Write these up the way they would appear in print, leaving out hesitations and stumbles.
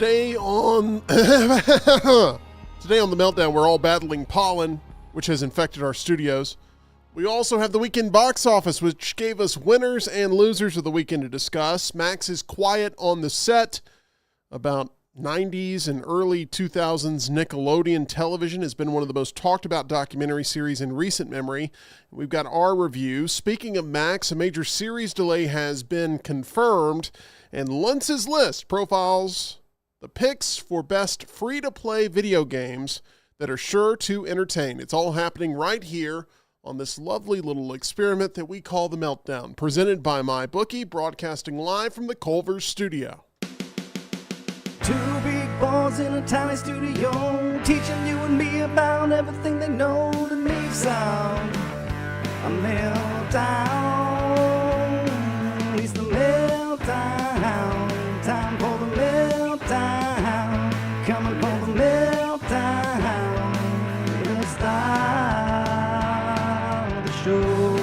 Today on the Meltdown, we're all battling pollen, which has infected our studios. We also have the weekend box office, which gave us winners and losers of the weekend to discuss. Max is quiet on the set. About 90s and early 2000s Nickelodeon television has been one of the most talked about documentary series in recent memory. We've got our review. Speaking of Max, a major series delay has been confirmed, and Lunce's list profiles the picks for best free-to-play video games that are sure to entertain. It's all happening right here on this lovely little experiment that we call the Meltdown, presented by MyBookie, broadcasting live from the Culver studio. Two big boys in a tiny studio, teaching you and me about everything they know to make sound. A meltdown, it's the meltdown, time for the meltdown, coming for the meltdown, let's start the show.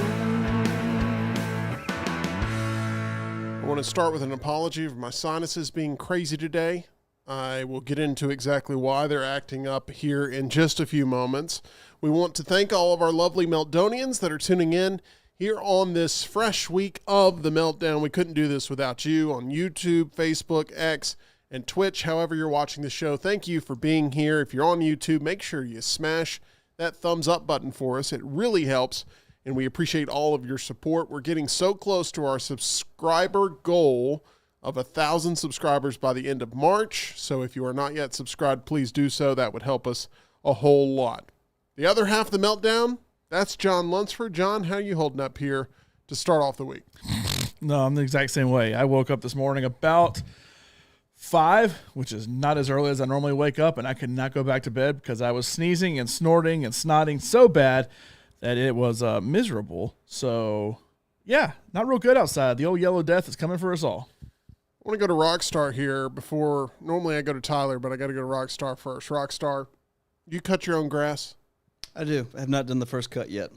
I want to start with an apology for my sinuses being crazy today. I will get into exactly why they're acting up here in just a few moments. We want to thank all of our lovely Meltdonians that are tuning in here on this fresh week of the Meltdown. We couldn't do this without you on YouTube, Facebook, X, and Twitch. However you're watching the show, thank you for being here. If you're on YouTube, make sure you smash that thumbs up button for us. It really helps, and we appreciate all of your support. We're getting so close to our subscriber goal of 1,000 subscribers by the end of March. So if you are not yet subscribed, please do so. That would help us a whole lot. The other half of the Meltdown, that's John Lunsford. John, how are you holding up here to start off the week? No, I'm the exact same way. I woke up this morning about 5, which is not as early as I normally wake up, and I could not go back to bed because I was sneezing and snorting and snotting so bad that it was miserable. So, yeah, not real good outside. The old yellow death is coming for us all. I want to go to Rockstar here before, normally I go to Tyler, but I got to go to Rockstar first. Rockstar, you cut your own grass? I do. I have not done the first cut yet.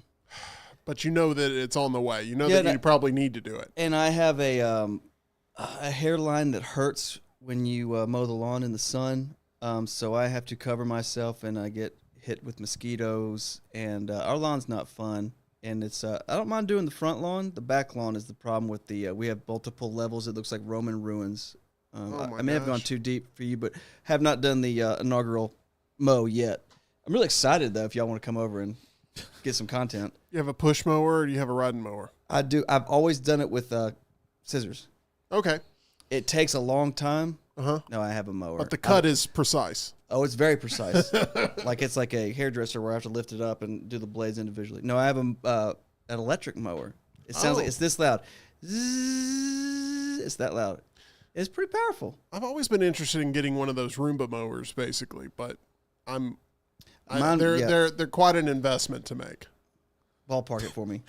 But you know that it's on the way. You know that you probably need to do it. And I have a hairline that hurts when you mow the lawn in the sun. So I have to cover myself, and I get hit with mosquitoes. And our lawn's not fun. And it's I don't mind doing the front lawn. The back lawn is the problem with the we have multiple levels. It looks like Roman ruins. I may have gone too deep for you, but have not done the inaugural mow yet. I'm really excited, though, if y'all want to come over and get some content. You have a push mower or do you have a riding mower? I do. I've always done it with scissors. Okay. It takes a long time. Uh-huh. No, I have a mower. But the cut is precise. Oh, it's very precise. Like it's like a hairdresser where I have to lift it up and do the blades individually. No, I have an electric mower. It sounds like it's this loud. Zzz, it's that loud. It's pretty powerful. I've always been interested in getting one of those Roomba mowers, basically, but they're quite an investment to make. Ballpark it for me.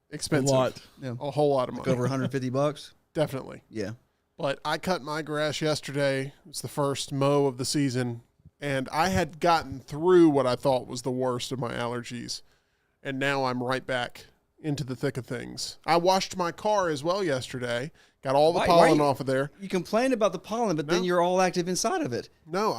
Expensive. A lot. Yeah. A whole lot of money. Like over $150. Definitely. Yeah. But I cut my grass yesterday. It was the first mow of the season, and I had gotten through what I thought was the worst of my allergies, and now I'm right back into the thick of things. I washed my car as well yesterday. Got all the pollen off of there. You complain about the pollen, but then you're all active inside of it. No,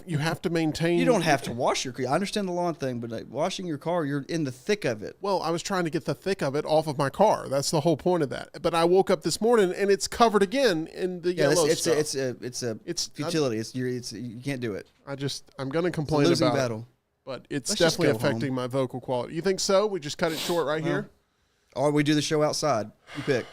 you have to maintain. You don't have to wash your car. I understand the lawn thing, but washing your car, you're in the thick of it. Well, I was trying to get the thick of it off of my car. That's the whole point of that. But I woke up this morning and it's covered again in the yellow stuff. It's futility. You can't do it. I'm going to complain it's a losing about battle. it. But it's definitely affecting my vocal quality. You think so? We just cut it short right here? Or we do the show outside. You pick.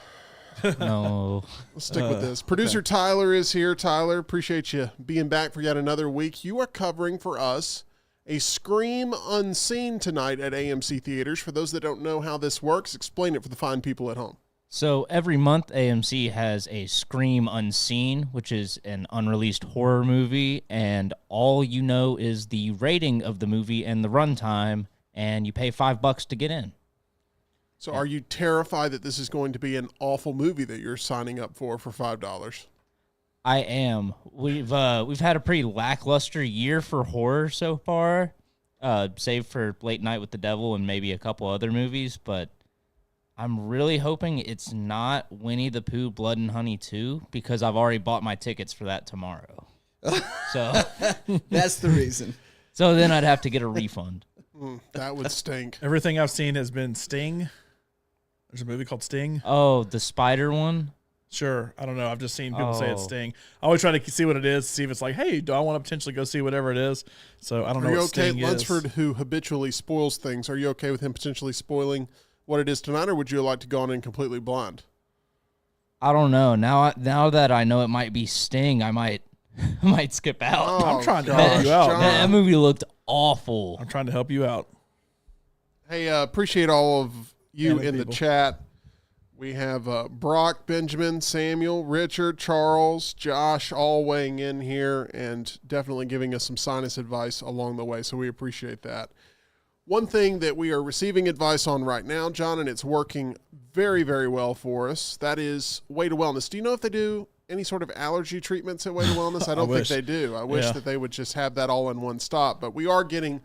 No. Let's stick with this. Producer Tyler is here. Tyler, appreciate you being back for yet another week. You are covering for us a Scream Unseen tonight at AMC Theaters. For those that don't know how this works, explain it for the fine people at home. So every month, AMC has a Scream Unseen, which is an unreleased horror movie, and all you know is the rating of the movie and the runtime, and you pay $5 to get in. So are you terrified that this is going to be an awful movie that you're signing up for $5? I am. We've had a pretty lackluster year for horror so far, save for Late Night with the Devil and maybe a couple other movies, but I'm really hoping it's not Winnie the Pooh Blood and Honey 2 because I've already bought my tickets for that tomorrow. So That's the reason. So then I'd have to get a refund. That would stink. Everything I've seen has been Sting. There's a movie called Sting. Oh, the spider one? Sure. I don't know. I've just seen people say it's Sting. I always try to see what it is, see if it's like, hey, do I want to potentially go see whatever it is? So I don't know Are you what okay, Sting is. Lunsford, who habitually spoils things, are you okay with him potentially spoiling what it is tonight, or would you like to go on in completely blind? I don't know. Now that I know it might be Sting, I might skip out. Oh, I'm trying to gosh, help you out. John. That movie looked awful. I'm trying to help you out. Hey, appreciate all of you Yeah, in the people. chat. We have Brock, Benjamin, Samuel, Richard, Charles, Josh, all weighing in here and definitely giving us some sinus advice along the way, so we appreciate that. One thing that we are receiving advice on right now, John, and it's working very, very well for us, that is Way to Wellness. Do you know if they do any sort of allergy treatments at Way to Wellness? I don't think wish. they do. I wish that they would just have that all in one stop, but we are getting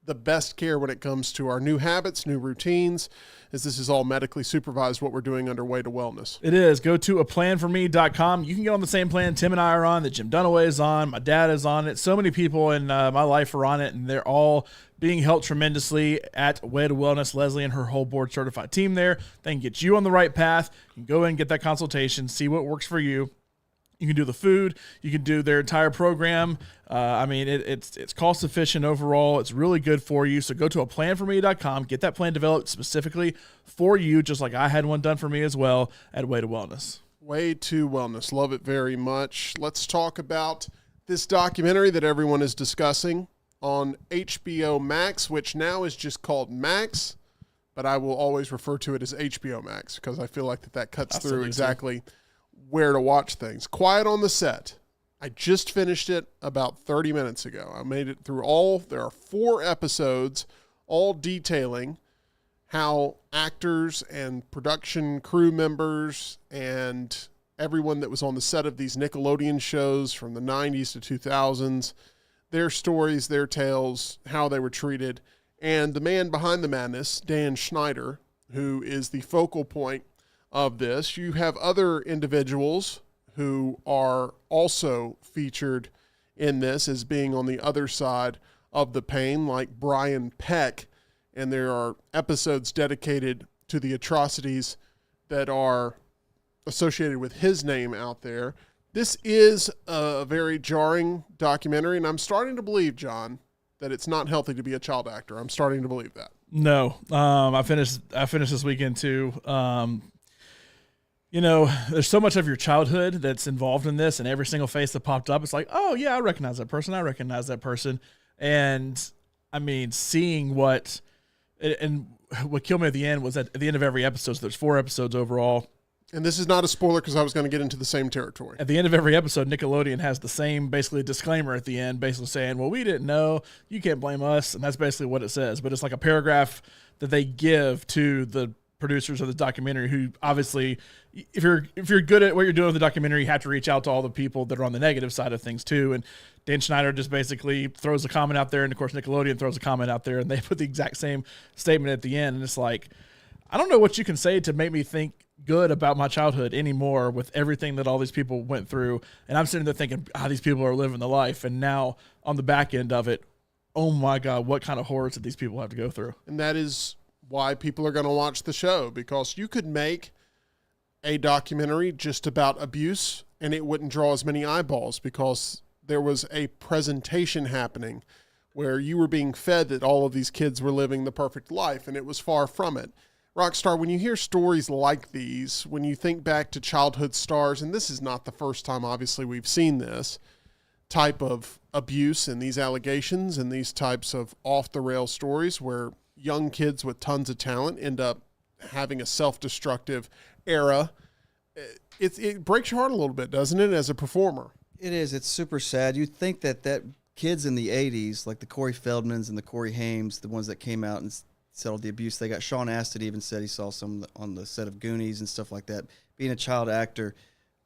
the best care when it comes to our new habits, new routines, as this is all medically supervised, what we're doing under Way to Wellness. It is. Go to aplanforme.com. You can get on the same plan Tim and I are on, that Jim Dunaway is on, my dad is on it. So many people in my life are on it, and they're all being helped tremendously at Way to Wellness. Leslie and her whole board certified team there. They can get you on the right path. You can go in and get that consultation, see what works for you. You can do the food. You can do their entire program. It's cost efficient overall. It's really good for you. So go to aplanforme.com. Get that plan developed specifically for you, just like I had one done for me as well at Way to Wellness. Way to Wellness. Love it very much. Let's talk about this documentary that everyone is discussing on HBO Max, which now is just called Max, but I will always refer to it as HBO Max because I feel like that cuts through exactly where to watch things. Quiet on the Set. I just finished it about 30 minutes ago. I made it through there are 4 episodes, all detailing how actors and production crew members and everyone that was on the set of these Nickelodeon shows from the 90s to 2000s, their stories, their tales, how they were treated. And the man behind the madness, Dan Schneider, who is the focal point of this. You have other individuals who are also featured in this as being on the other side of the pain, like Brian Peck, and there are episodes dedicated to the atrocities that are associated with his name out there. This is a very jarring documentary, and I'm starting to believe, John, that it's not healthy to be a child actor. I'm starting to believe that. No, I finished this weekend too. There's so much of your childhood that's involved in this, and every single face that popped up, it's like, oh yeah, I recognize that person. And I mean, seeing what killed me at the end was at the end of every episode. So there's 4 episodes overall. And this is not a spoiler because I was going to get into the same territory. At the end of every episode, Nickelodeon has the same basically disclaimer at the end, basically saying, well, we didn't know, you can't blame us. And that's basically what it says. But it's like a paragraph that they give to the producers of the documentary, who obviously, if you're good at what you're doing with the documentary, you have to reach out to all the people that are on the negative side of things too. And Dan Schneider just basically throws a comment out there, and of course Nickelodeon throws a comment out there, and they put the exact same statement at the end. And it's like, I don't know what you can say to make me think good about my childhood anymore with everything that all these people went through. And I'm sitting there thinking, these people are living the life. And now on the back end of it, oh my God, what kind of horrors did these people have to go through? And that is why people are going to watch the show, because you could make a documentary just about abuse and it wouldn't draw as many eyeballs, because there was a presentation happening where you were being fed that all of these kids were living the perfect life, and it was far from it. Rockstar, when you hear stories like these, when you think back to childhood stars, and this is not the first time, obviously, we've seen this type of abuse and these allegations and these types of off-the-rail stories where young kids with tons of talent end up having a self-destructive era, it breaks your heart a little bit, doesn't it, as a performer? It is. It's super sad. You'd think that kids in the 80s, like the Corey Feldmans and the Corey Hames, the ones that came out and settled the abuse they got. Sean Astin even said he saw some on the set of Goonies and stuff like that. Being a child actor,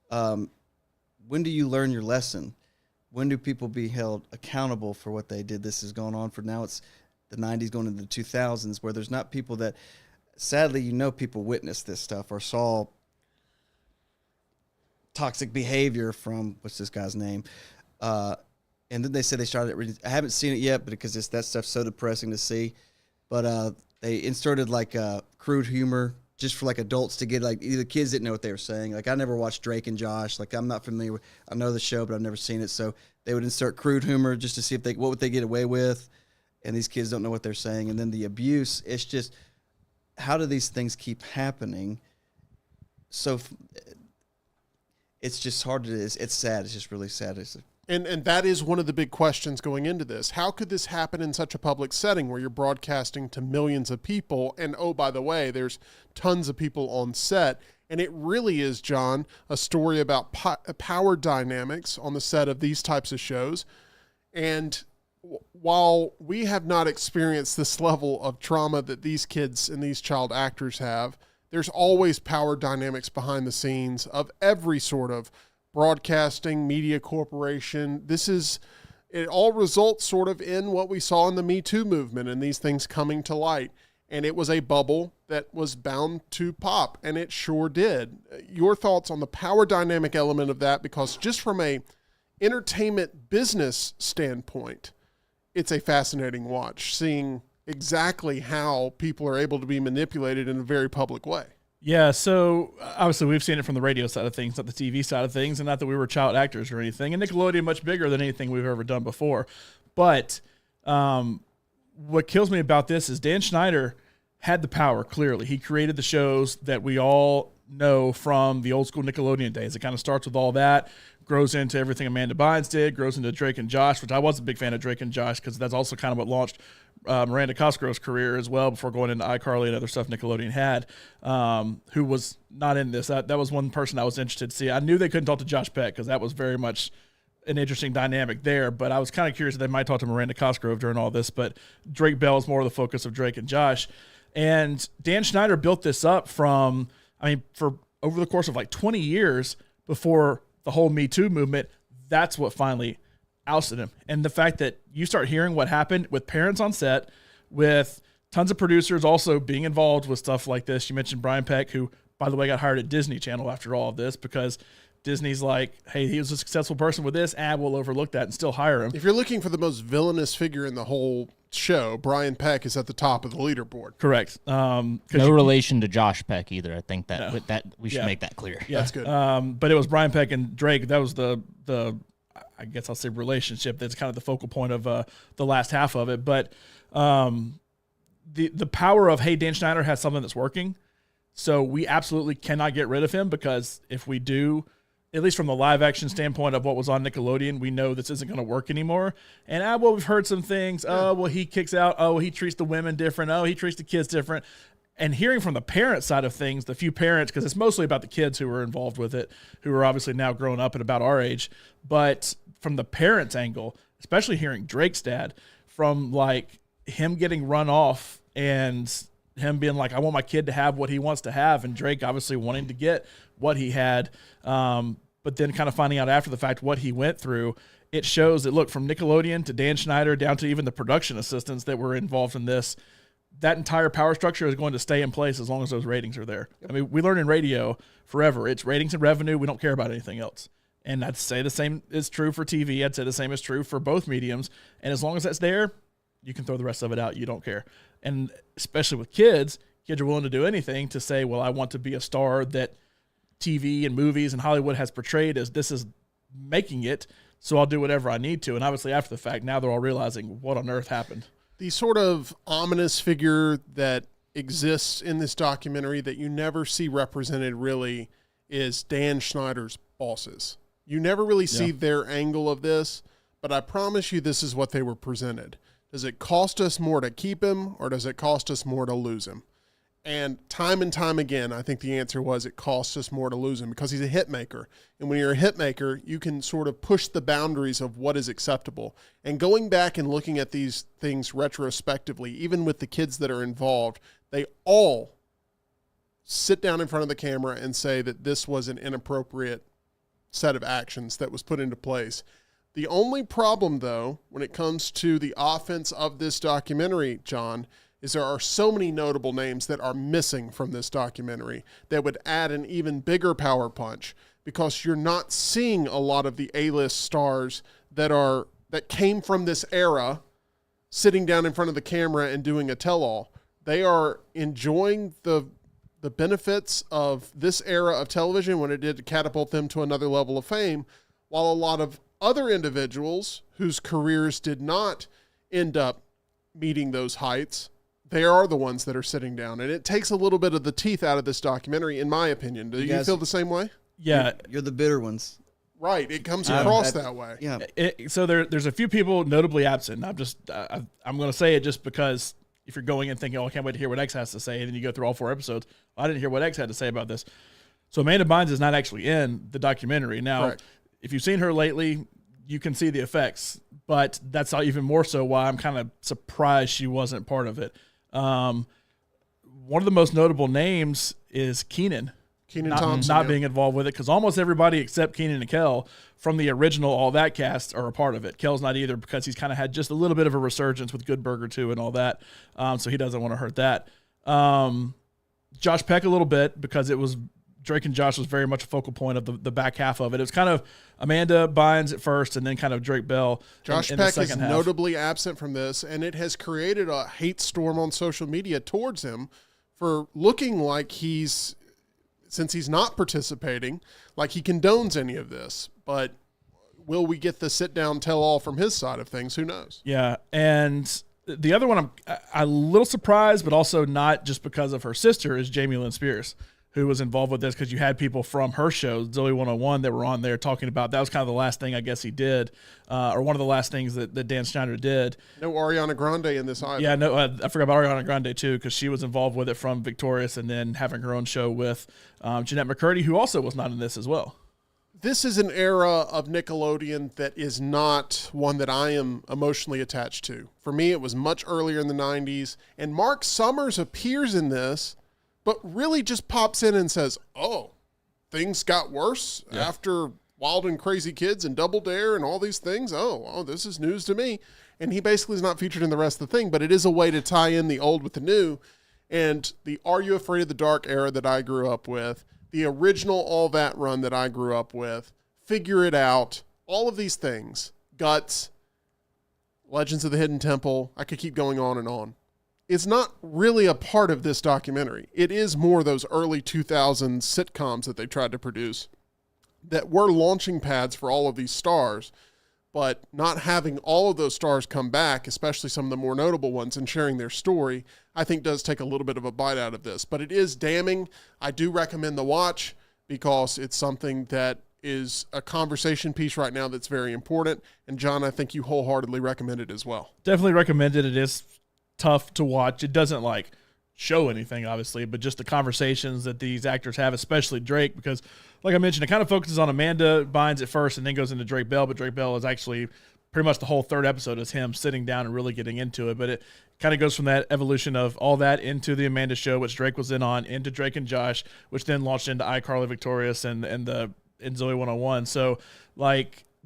when do you learn your lesson? When do people be held accountable for what they did? This has gone on for now. It's the 90s going into the 2000s, where there's not people that sadly, people witnessed this stuff or saw toxic behavior from what's this guy's name, and then they said they started reading. I haven't seen it yet, but because that stuff's so depressing to see. But they inserted like crude humor just for like adults to get, like, either kids didn't know what they were saying. Like, I never watched Drake and Josh. Like, I'm not familiar with. I know the show, but I've never seen it. So they would insert crude humor just to see if what would they get away with, and these kids don't know what they're saying. And then the abuse. It's just, how do these things keep happening? So it's just hard to. It's sad. It's just really sad. And that is one of the big questions going into this. How could this happen in such a public setting where you're broadcasting to millions of people? And, oh, by the way, there's tons of people on set. And it really is, John, a story about power dynamics on the set of these types of shows. And while we have not experienced this level of trauma that these kids and these child actors have, there's always power dynamics behind the scenes of every sort of broadcasting, media corporation. It all results sort of in what we saw in the Me Too movement and these things coming to light. And it was a bubble that was bound to pop, and it sure did. Your thoughts on the power dynamic element of that? Because just from a entertainment business standpoint, it's a fascinating watch, seeing exactly how people are able to be manipulated in a very public way. Yeah, so obviously we've seen it from the radio side of things, not the TV side of things, and not that we were child actors or anything. And Nickelodeon much bigger than anything we've ever done before. But what kills me about this is Dan Schneider had the power, clearly. He created the shows that we all know from the old school Nickelodeon days. It kind of starts with all that, grows into everything Amanda Bynes did, grows into Drake and Josh, which I was a big fan of Drake and Josh because that's also kind of what launched Miranda Cosgrove's career as well before going into iCarly and other stuff Nickelodeon had, who was not in this. That was one person I was interested to see. I knew they couldn't talk to Josh Peck because that was very much an interesting dynamic there, but I was kind of curious if they might talk to Miranda Cosgrove during all this, but Drake Bell is more the focus of Drake and Josh. And Dan Schneider built this up for over the course of like 20 years before the whole Me Too movement. That's what finally ousted him. And the fact that you start hearing what happened with parents on set, with tons of producers also being involved with stuff like this. You mentioned Brian Peck, who, by the way, got hired at Disney Channel after all of this because Disney's like, hey, he was a successful person with this, we'll overlook that and still hire him. If you're looking for the most villainous figure in the whole show, Brian Peck is at the top of the leaderboard. Correct. No relation to Josh Peck either. I think that we should make that clear. Yeah. That's good. But it was Brian Peck and Drake. That was the I guess I'll say relationship. That's kind of the focal point of the last half of it. But the power of, hey, Dan Schneider has something that's working, so we absolutely cannot get rid of him, because if we do, at least from the live action standpoint of what was on Nickelodeon, we know this isn't going to work anymore. And we've heard some things. Oh, well, he kicks out. Oh, he treats the women different. Oh, he treats the kids different. And hearing from the parent side of things, the few parents, because it's mostly about the kids who were involved with it, who are obviously now grown up at about our age. But from the parents' angle, especially hearing Drake's dad, from like him getting run off and him being like, I want my kid to have what he wants to have, and Drake obviously wanting to get what he had, but then kind of finding out after the fact what he went through. It shows that, look, from Nickelodeon to Dan Schneider down to even the production assistants that were involved in this, that entire power structure is going to stay in place as long as those ratings are there. Yep. I mean, we learn in radio forever, it's ratings and revenue. We don't care about anything else. And I'd say the same is true for TV. I'd say the same is true for both mediums. And as long as that's there, you can throw the rest of it out. You don't care. And especially with kids are willing to do anything to say, well, I want to be a star that TV and movies and Hollywood has portrayed as this is making it, so I'll do whatever I need to. And obviously after the fact, now they're all realizing what on earth happened. The sort of ominous figure that exists in this documentary that you never see represented really is Dan Schneider's bosses. You never really see their angle of this, but I promise you this is what they were presented. Does it cost us more to keep him, or does it cost us more to lose him? And time again, I think the answer was it costs us more to lose him, because he's a hit maker. And when you're a hit maker, you can sort of push the boundaries of what is acceptable. And going back and looking at these things retrospectively, even with the kids that are involved, they all sit down in front of the camera and say that this was an inappropriate set of actions that was put into place. The only problem, though, when it comes to the offense of this documentary, John, is there are so many notable names that are missing from this documentary that would add an even bigger power punch, because you're not seeing a lot of the A-list stars that came from this era sitting down in front of the camera and doing a tell-all. They are enjoying the benefits of this era of television when it did catapult them to another level of fame, while a lot of other individuals whose careers did not end up meeting those heights, they are the ones that are sitting down. And it takes a little bit of the teeth out of this documentary, in my opinion. Do you feel the same way? Yeah. You're the bitter ones. Right. It comes across that way. Yeah. So there's a few people notably absent. I'm going to say it just because if you're going in thinking, oh, I can't wait to hear what X has to say, and then you go through all 4 episodes, I didn't hear what X had to say about this. So Amanda Bynes is not actually in the documentary. Now, Correct. If you've seen her lately, you can see the effects, but that's even more so why I'm kind of surprised she wasn't part of it. One of the most notable names is Kenan. Kenan Thompson. Not being involved with it, because almost everybody except Kenan and Kel from the original All That cast are a part of it. Kel's not either, because he's kind of had just a little bit of a resurgence with Good Burger 2 and all that, so he doesn't want to hurt that. Josh Peck a little bit, because it was Drake and Josh was very much a focal point of the back half of it. It was kind of Amanda Bynes at first, and then kind of Drake Bell. Josh in Peck the is second half. notably absent from this, and it has created a hate storm on social media towards him for looking like since he's not participating, like he condones any of this. But will we get the sit-down tell-all from his side of things? Who knows? Yeah, and the other one I'm a little surprised, but also not just because of her sister, is Jamie Lynn Spears, who was involved with this, because you had people from her show, Zoe 101, that were on there talking about that was kind of the last thing I guess he did, or one of the last things that Dan Schneider did. No Ariana Grande in this either. Yeah, no, I forgot about Ariana Grande too, because she was involved with it from Victorious, and then having her own show with Jeanette McCurdy, who also was not in this as well. This is an era of Nickelodeon that is not one that I am emotionally attached to. For me, it was much earlier in the 90s, and Mark Summers appears in this, but really just pops in and says, oh, things got worse after Wild and Crazy Kids and Double Dare and all these things. Oh, this is news to me. And he basically is not featured in the rest of the thing, but it is a way to tie in the old with the new. And the Are You Afraid of the Dark era that I grew up with, the original All That run that I grew up with, Figure It Out, all of these things, Guts, Legends of the Hidden Temple, I could keep going on and on. It's not really a part of this documentary. It is more those early 2000s sitcoms that they tried to produce that were launching pads for all of these stars, but not having all of those stars come back, especially some of the more notable ones, and sharing their story, I think does take a little bit of a bite out of this. But it is damning. I do recommend the watch, because it's something that is a conversation piece right now that's very important. And John, I think you wholeheartedly recommend it as well. Definitely recommend it. It is tough to watch. It doesn't show anything, obviously, but just the conversations that these actors have, especially Drake, because like I mentioned, it kind of focuses on Amanda Bynes at first and then goes into Drake Bell, but Drake Bell is actually pretty much the whole third episode is him sitting down and really getting into it. But it kind of goes from that evolution of All That into the Amanda Show, which Drake was in on, into Drake and Josh, which then launched into iCarly Victorious and Zoe 101. So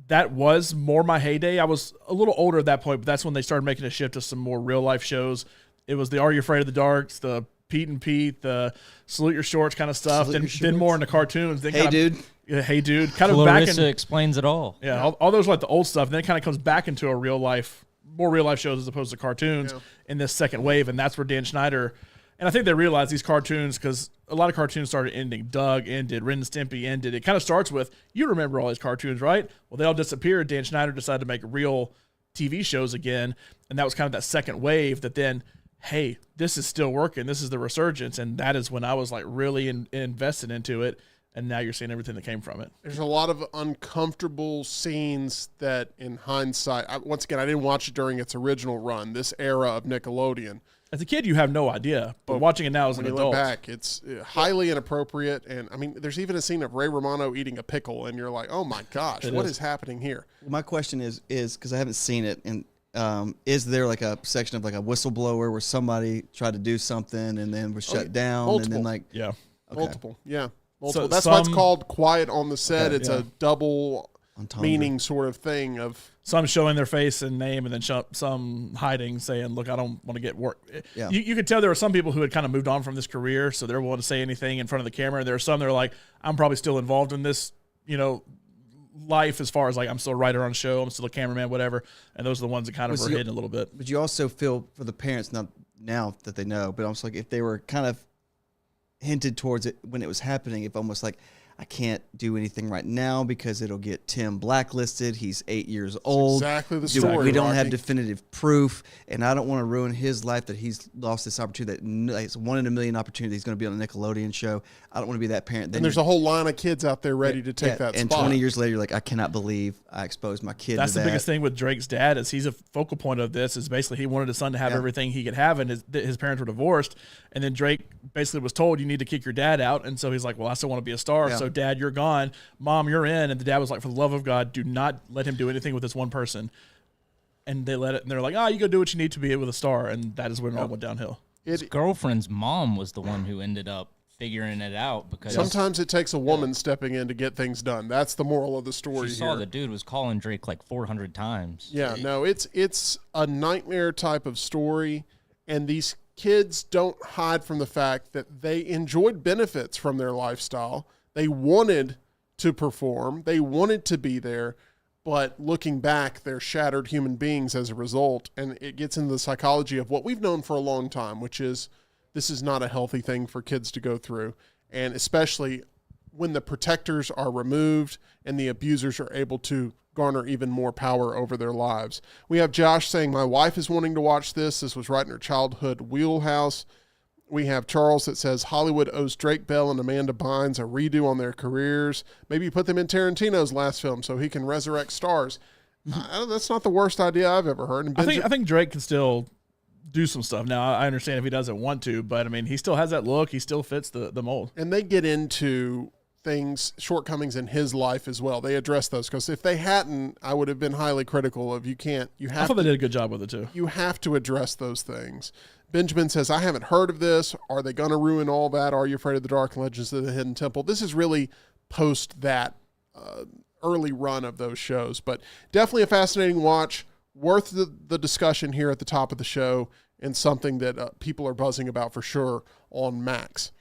that was more my heyday. I was a little older at that point, but that's when they started making a shift to some more real life shows. It was the Are You Afraid of the Darks, the Pete and Pete, the Salute Your Shorts kind of stuff, then more into cartoons. Then Hey Dude. Yeah, Hey Dude. Kind of Clarissa back in, explains it all. Yeah, all those the old stuff. And then it kind of comes back into more real life shows as opposed to cartoons in this second wave. And that's where Dan Schneider, and I think they realized these cartoons, because a lot of cartoons started ending. Doug ended, Ren and Stimpy ended. It kind of starts with, you remember all these cartoons, right? Well, they all disappeared. Dan Schneider decided to make real TV shows again. And that was kind of that second wave that then, hey, this is still working. This is the resurgence. And that is when I was really invested into it. And now you're seeing everything that came from it. There's a lot of uncomfortable scenes that in hindsight, once again, I didn't watch it during its original run, this era of Nickelodeon. As a kid, you have no idea, but watching it now as an adult, when you look back, it's highly inappropriate. And I mean, there's even a scene of Ray Romano eating a pickle, and you're like, oh my gosh, what is happening here? Well, my question is because I haven't seen it, and is there a section of a whistleblower where somebody tried to do something and then was shut down? Multiple. And then Multiple. Yeah. Multiple. So That's why it's called Quiet on the Set. Okay, it's a double meaning sort of thing of some showing their face and name, and then some hiding, saying, "Look, I don't want to get work." Yeah. You could tell there were some people who had kind of moved on from this career, so they're willing to say anything in front of the camera. There are some that are like, "I'm probably still involved in this, life as far as like I'm still a writer on a show, I'm still a cameraman, whatever." And those are the ones that kind of were hidden a little bit. But you also feel for the parents, not now that they know, but almost like if they were kind of hinted towards it when it was happening, if almost like, I can't do anything right now because it'll get Tim blacklisted. He's 8 years old. exactly the story. We don't Rocky. have definitive proof, and I don't want to ruin his life that he's lost this opportunity. It's 1 in a million opportunity. He's going to be on a Nickelodeon show. I don't want to be that parent. Then And there's a whole line of kids out there ready to take that and spot. 20 years later, you're like, I cannot believe I exposed my kid That's to the that. biggest thing with Drake's dad is he's a focal point of this. Is basically he wanted his son to have everything he could have, and his parents were divorced, and then Drake basically was told, "You need to kick your dad out," and so he's like, "Well, I still want to be a star, so Dad, you're gone. Mom, you're in." And the dad was like, "For the love of God, do not let him do anything with this one person." And they let it, and they're like, "Oh, you go do what you need to be with a star," and that is when it all went downhill. His girlfriend's mom was the one who ended up figuring it out because Sometimes it takes a woman stepping in to get things done. That's the moral of the she story saw here. the dude was calling Drake like 400 times. Yeah, no, it's a nightmare type of story, and these kids don't hide from the fact that they enjoyed benefits from their lifestyle. They wanted to perform, they wanted to be there, but looking back, they're shattered human beings as a result, and it gets into the psychology of what we've known for a long time, which is this is not a healthy thing for kids to go through, and especially when the protectors are removed and the abusers are able to garner even more power over their lives. We have Josh saying, "My wife is wanting to watch this. This was right in her childhood wheelhouse." We have Charles that says, "Hollywood owes Drake Bell and Amanda Bynes a redo on their careers. Maybe put them in Tarantino's last film so he can resurrect stars." That's not the worst idea I've ever heard. And I think Drake can still do some stuff. Now, I understand if he doesn't want to, but I mean, he still has that look. He still fits the mold. And they get into things, shortcomings in his life as well. They address those, because if they hadn't, I would have been highly critical of I thought they did a good job with it too. You have to address those things. Benjamin says, "I haven't heard of this. Are they going to ruin all that? Are you afraid of the Dark Legends of the Hidden Temple?" This is really post that early run of those shows, but definitely a fascinating watch, worth the discussion here at the top of the show, and something that people are buzzing about for sure on Max.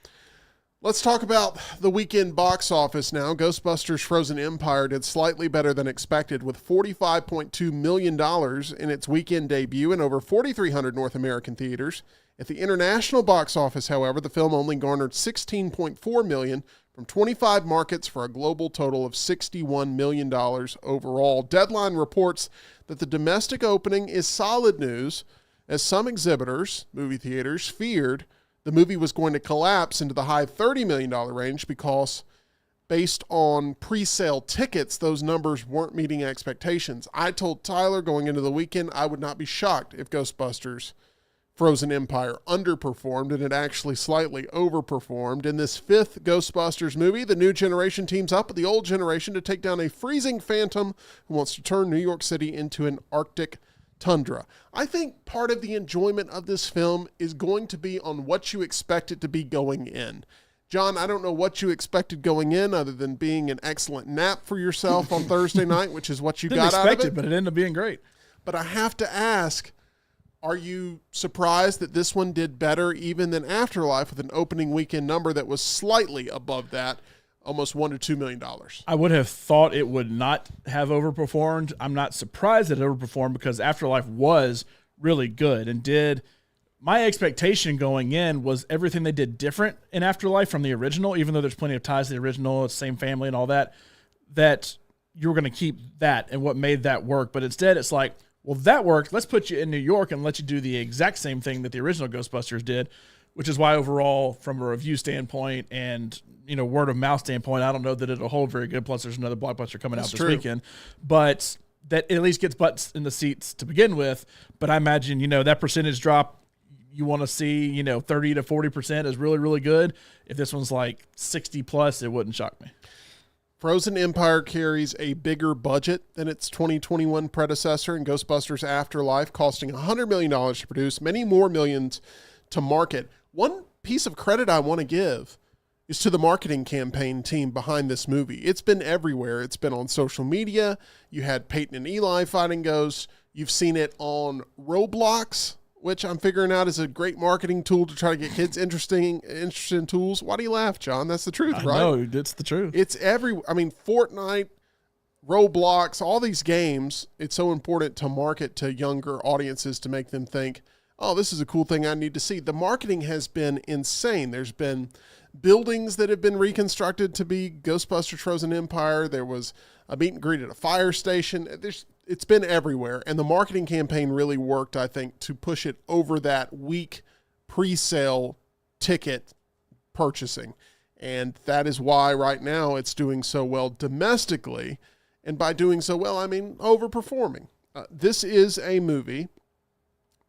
Let's talk about the weekend box office now. Ghostbusters Frozen Empire did slightly better than expected with $45.2 million in its weekend debut in over 4,300 North American theaters. At the international box office, however, the film only garnered $16.4 million from 25 markets for a global total of $61 million overall. Deadline reports that the domestic opening is solid news, as some exhibitors, movie theaters, feared the movie was going to collapse into the high $30 million range because based on pre-sale tickets, those numbers weren't meeting expectations. I told Tyler going into the weekend I would not be shocked if Ghostbusters Frozen Empire underperformed, and it actually slightly overperformed. In this fifth Ghostbusters movie, the new generation teams up with the old generation to take down a freezing phantom who wants to turn New York City into an Arctic tundra. I think part of the enjoyment of this film is going to be on what you expect it to be going in. John, I don't know what you expected going in other than being an excellent nap for yourself on Thursday night, which is what you got out of it. But it ended up being great. But I have to ask, are you surprised that this one did better even than Afterlife with an opening weekend number that was slightly above that, almost $1 to $2 million? I would have thought it would not have overperformed. I'm not surprised that it overperformed because Afterlife was really good and did. My expectation going in was everything they did different in Afterlife from the original, even though there's plenty of ties to the original, it's the same family and all that, that you were going to keep that and what made that work. But instead it's like, well, that worked. Let's put you in New York and let you do the exact same thing that the original Ghostbusters did, which is why overall, from a review standpoint and word of mouth standpoint, I don't know that it'll hold very good. Plus, there's another blockbuster coming out this weekend, but that at least gets butts in the seats to begin with. But I imagine that percentage drop you want to see 30 to 40% is really, really good. If this one's like 60 plus, it wouldn't shock me. Frozen Empire carries a bigger budget than its 2021 predecessor in Ghostbusters Afterlife, costing $100 million to produce, many more millions to market. One piece of credit I want to give is to the marketing campaign team behind this movie. It's been everywhere. It's been on social media. You had Peyton and Eli fighting ghosts. You've seen it on Roblox, which I'm figuring out is a great marketing tool to try to get kids interested in tools. Why do you laugh, John? That's the truth, right? No, it's the truth. It's Fortnite, Roblox, all these games, it's so important to market to younger audiences to make them think, oh, this is a cool thing I need to see. The marketing has been insane. There's been buildings that have been reconstructed to be Ghostbusters Frozen Empire. There was a meet and greet at a fire station. It's been everywhere. And the marketing campaign really worked, I think, to push it over that week pre-sale ticket purchasing. And that is why right now it's doing so well domestically. And by doing so well, I mean overperforming. This is a movie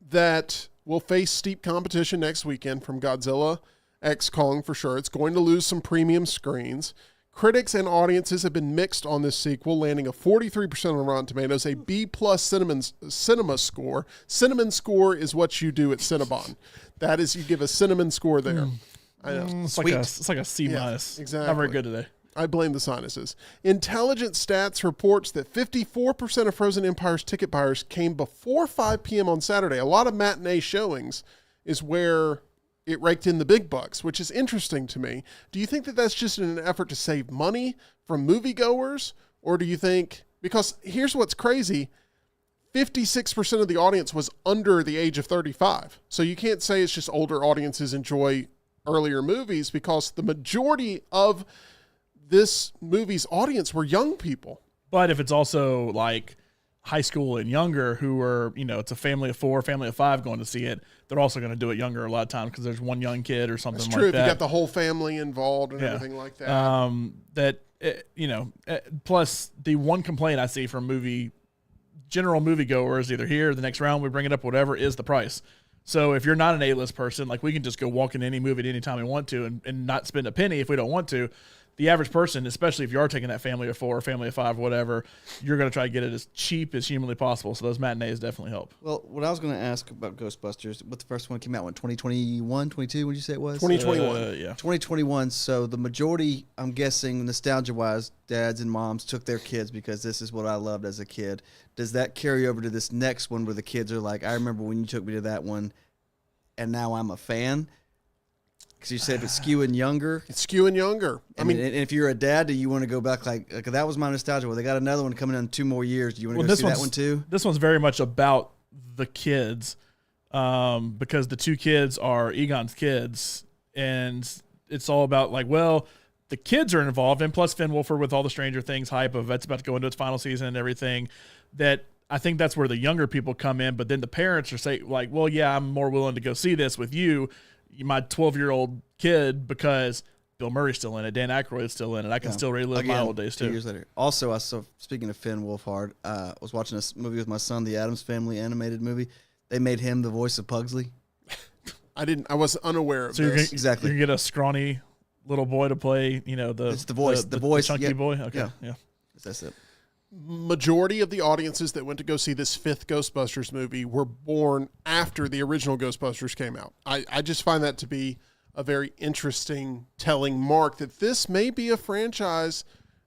that will face steep competition next weekend from Godzilla x Kong for sure. It's going to lose some premium screens. Critics and audiences have been mixed on this sequel, landing a 43% on Rotten Tomatoes, a B+ cinema score. Cinnamon score is what you do at Cinnabon. That is, you give a cinnamon score there. I know. It's like a C-. Yeah, exactly. Not very good today. I blame the sinuses. Intelligent Stats reports that 54% of Frozen Empire's ticket buyers came before 5 p.m. on Saturday. A lot of matinee showings is where it raked in the big bucks, which is interesting to me. Do you think that that's just in an effort to save money from moviegoers? Or do you think, because here's what's crazy, 56% of the audience was under the age of 35. So you can't say it's just older audiences enjoy earlier movies, because the majority of this movie's audience were young people. But if it's also like high school and younger who are, it's a family of 4, family of 5 going to see it, they're also going to do it younger a lot of times because there's one young kid or something like that. That's true. If you got the whole family involved and everything like that. Plus the one complaint I see from general moviegoers, either here or the next round, we bring it up, whatever, is the price. So if you're not an A-list person, like we can just go walk in any movie at any time we want to and not spend a penny if we don't want to. The average person, especially if you are taking that family of 4, family of 5, whatever, you're going to try to get it as cheap as humanly possible. So those matinees definitely help. Well, what I was going to ask about Ghostbusters, what the first one came out in 2021, 22, what did you say it was? 2021. Yeah. 2021. So the majority, I'm guessing, nostalgia-wise, dads and moms took their kids because this is what I loved as a kid. Does that carry over to this next one where the kids are like, I remember when you took me to that one, and now I'm a fan? Because you said it's skewing younger. It's skewing younger. I mean, and if you're a dad, do you want to go back like that was my nostalgia? Well, they got another one coming in 2 more years. Do you want to go see that one too? This one's very much about the kids, because the 2 kids are Egon's kids, and it's all about the kids are involved, and plus Finn Wolfhard with all the Stranger Things hype of it's about to go into its final season and everything. That I think that's where the younger people come in, but then the parents are saying well, yeah, I'm more willing to go see this with you. My 12-year-old kid, because Bill Murray's still in it, Dan Aykroyd's still in it. I can still relive my old days too. 2 years later. Also, speaking of Finn Wolfhard, I was watching a movie with my son, the Addams Family animated movie. They made him the voice of Pugsley. I was unaware of this. Exactly. You can get a scrawny little boy to play, it's the voice. The voice. chunky boy. Okay. Yeah. That's it. Majority of the audiences that went to go see this 5th Ghostbusters movie were born after the original Ghostbusters came out. I just find that to be a very interesting telling mark that this may be a franchise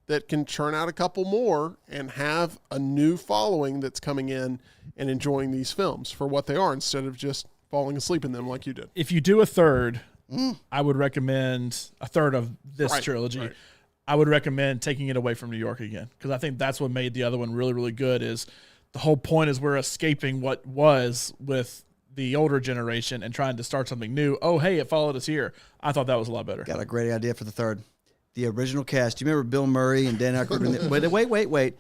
that can churn out a couple more and have a new following that's coming in and enjoying these films for what they are instead of just falling asleep in them like you did. If you do a third, I would recommend a third of this trilogy. Right. I would recommend taking it away from New York again, because I think that's what made the other one really, really good. Is the whole point is we're escaping what was with the older generation and trying to start something new. Oh, hey, it followed us here. I thought that was a lot better. Got a great idea for the third. The original cast. Do you remember Bill Murray and Dan Aykroyd? Wait.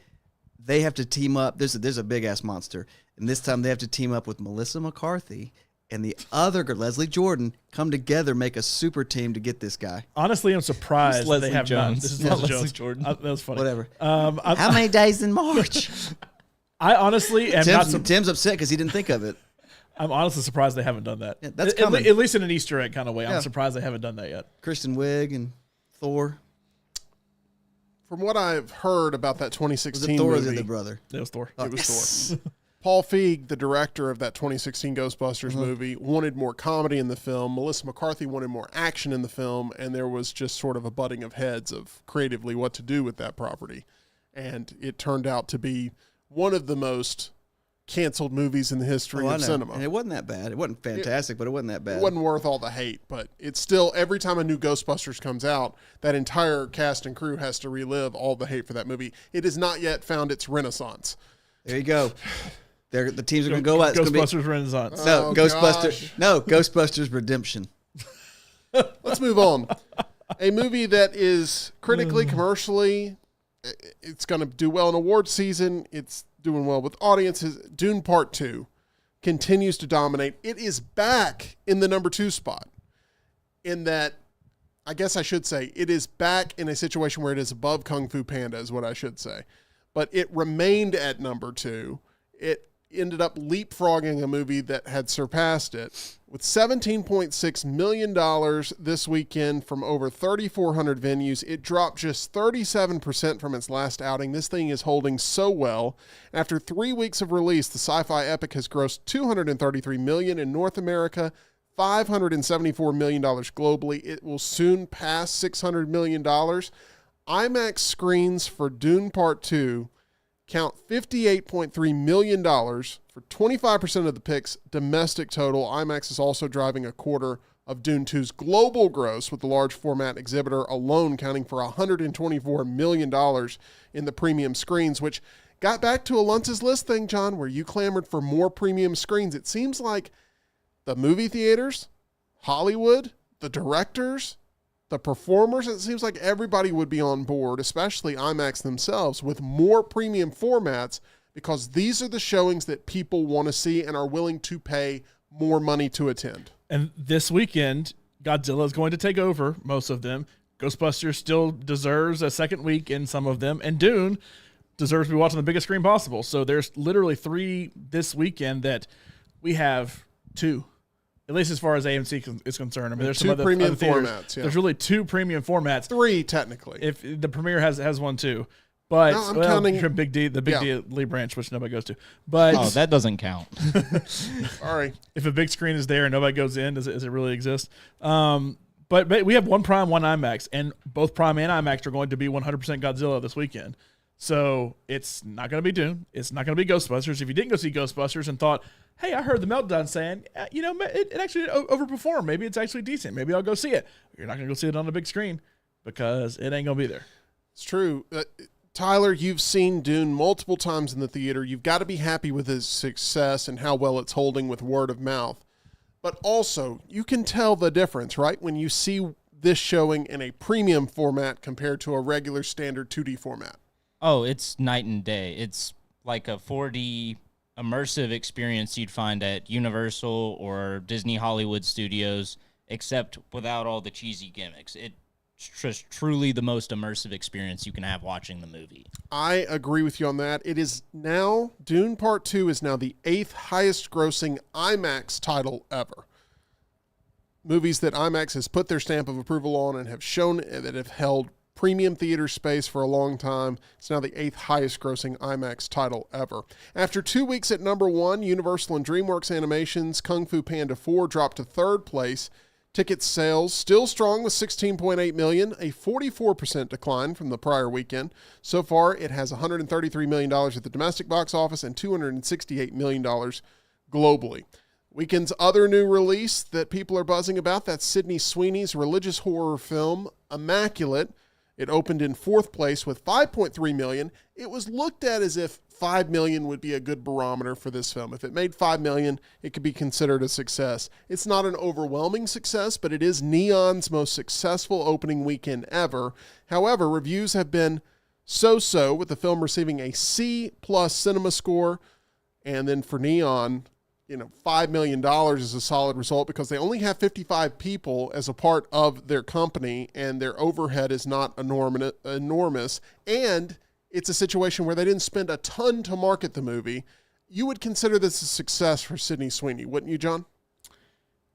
They have to team up. There's a big-ass monster. And this time they have to team up with Melissa McCarthy and the other girl, Leslie Jordan, come together, make a super team to get this guy. Honestly, I'm surprised that they have Jones. This is Yeah, Leslie Leslie Jordan. That was funny. Whatever. How many days in March? I honestly am Tim's upset because he didn't think of it. I'm honestly surprised they haven't done that. Yeah, that's at coming. least in an Easter egg kind of way. Yeah. I'm surprised they haven't done that yet. Kristen Wiig and Thor. From what I've heard about that 2016 Was it Thor movie, or the brother? It was Thor. It was Thor. Paul Feig, the director of that 2016 Ghostbusters movie, wanted more comedy in the film. Melissa McCarthy wanted more action in the film, and there was just sort of a butting of heads of creatively what to do with that property. And it turned out to be one of the most canceled movies in the history of cinema. And it wasn't that bad. It wasn't fantastic, but it wasn't that bad. It wasn't worth all the hate, but it's still, every time a new Ghostbusters comes out, that entire cast and crew has to relive all the hate for that movie. It has not yet found its renaissance. There you go. The teams are going to go out. Ghostbusters Renaissance. No, Gosh. Ghostbusters Redemption. Let's move on. A movie that is critically, commercially, it's going to do well in award season. It's doing well with audiences. Dune Part 2 continues to dominate. It is back in the number 2 spot. In that, I guess I should say, it is back in a situation where it is above Kung Fu Panda is what I should say. But it remained at number 2. It ended up leapfrogging a movie that had surpassed it with $17.6 million this weekend from over 3,400 venues. It dropped just 37% from its last outing. This thing is holding so well. After 3 weeks of release, the sci-fi epic has grossed $233 million in North America, $574 million globally. It will soon pass $600 million. IMAX screens for Dune Part 2 count $58.3 million for 25% of the picks domestic total. IMAX is also driving a quarter of Dune 2's global gross, with the large format exhibitor alone counting for $124 million in the premium screens, which got back to a Lunce's List thing, John, where you clamored for more premium screens. It seems like the movie theaters, Hollywood, the directors, the performers, it seems like everybody would be on board, especially IMAX themselves, with more premium formats, because these are the showings that people want to see and are willing to pay more money to attend. And this weekend, Godzilla is going to take over most of them. Ghostbusters still deserves a second week in some of them, and Dune deserves to be watching the biggest screen possible. So there's literally 3 this weekend that we have 2. At least as far as AMC is concerned. I mean, there's 2 some other premium theaters. formats. Yeah. There's really 2 premium formats. 3 technically. If the premiere has one too, but No, I'm counting the Big D Lee Branch, which nobody goes to. But Oh, that doesn't count. Sorry. if a big screen is there and nobody goes in, does it really exist? But we have one Prime, one IMAX, and both Prime and IMAX are going to be 100% Godzilla this weekend. So it's not going to be Dune. It's not going to be Ghostbusters. If you didn't go see Ghostbusters and thought, hey, I heard the Meltdown saying, it actually overperformed. Maybe it's actually decent. Maybe I'll go see it. You're not going to go see it on the big screen because it ain't going to be there. It's true. Tyler, you've seen Dune multiple times in the theater. You've got to be happy with its success and how well it's holding with word of mouth. But also, you can tell the difference, right? When you see this showing in a premium format compared to a regular standard 2D format. Oh, it's night and day. It's like a 4D immersive experience you'd find at Universal or Disney Hollywood Studios, except without all the cheesy gimmicks. It's just truly the most immersive experience you can have watching the movie. I agree with you on that. It is now, Dune Part 2 is now the 8th highest grossing IMAX title ever. Movies that IMAX has put their stamp of approval on and have shown that have held premium theater space for a long time. It's now the 8th highest grossing IMAX title ever. After 2 weeks at number 1, Universal and DreamWorks Animation's Kung Fu Panda 4 dropped to 3rd place. Ticket sales still strong with 16.8 million, a 44% decline from the prior weekend. So far, it has $133 million at the domestic box office and $268 million globally. Weekend's other new release that people are buzzing about, that's Sydney Sweeney's religious horror film, Immaculate. It opened in 4th place with 5.3 million. It was looked at as if 5 million would be a good barometer for this film. If it made 5 million, it could be considered a success. It's not an overwhelming success, but it is Neon's most successful opening weekend ever. However, reviews have been so-so, with the film receiving a C+ cinema score. And then for Neon, $5 million is a solid result because they only have 55 people as a part of their company, and their overhead is not enormous. And it's a situation where they didn't spend a ton to market the movie. You would consider this a success for Sydney Sweeney, wouldn't you, John?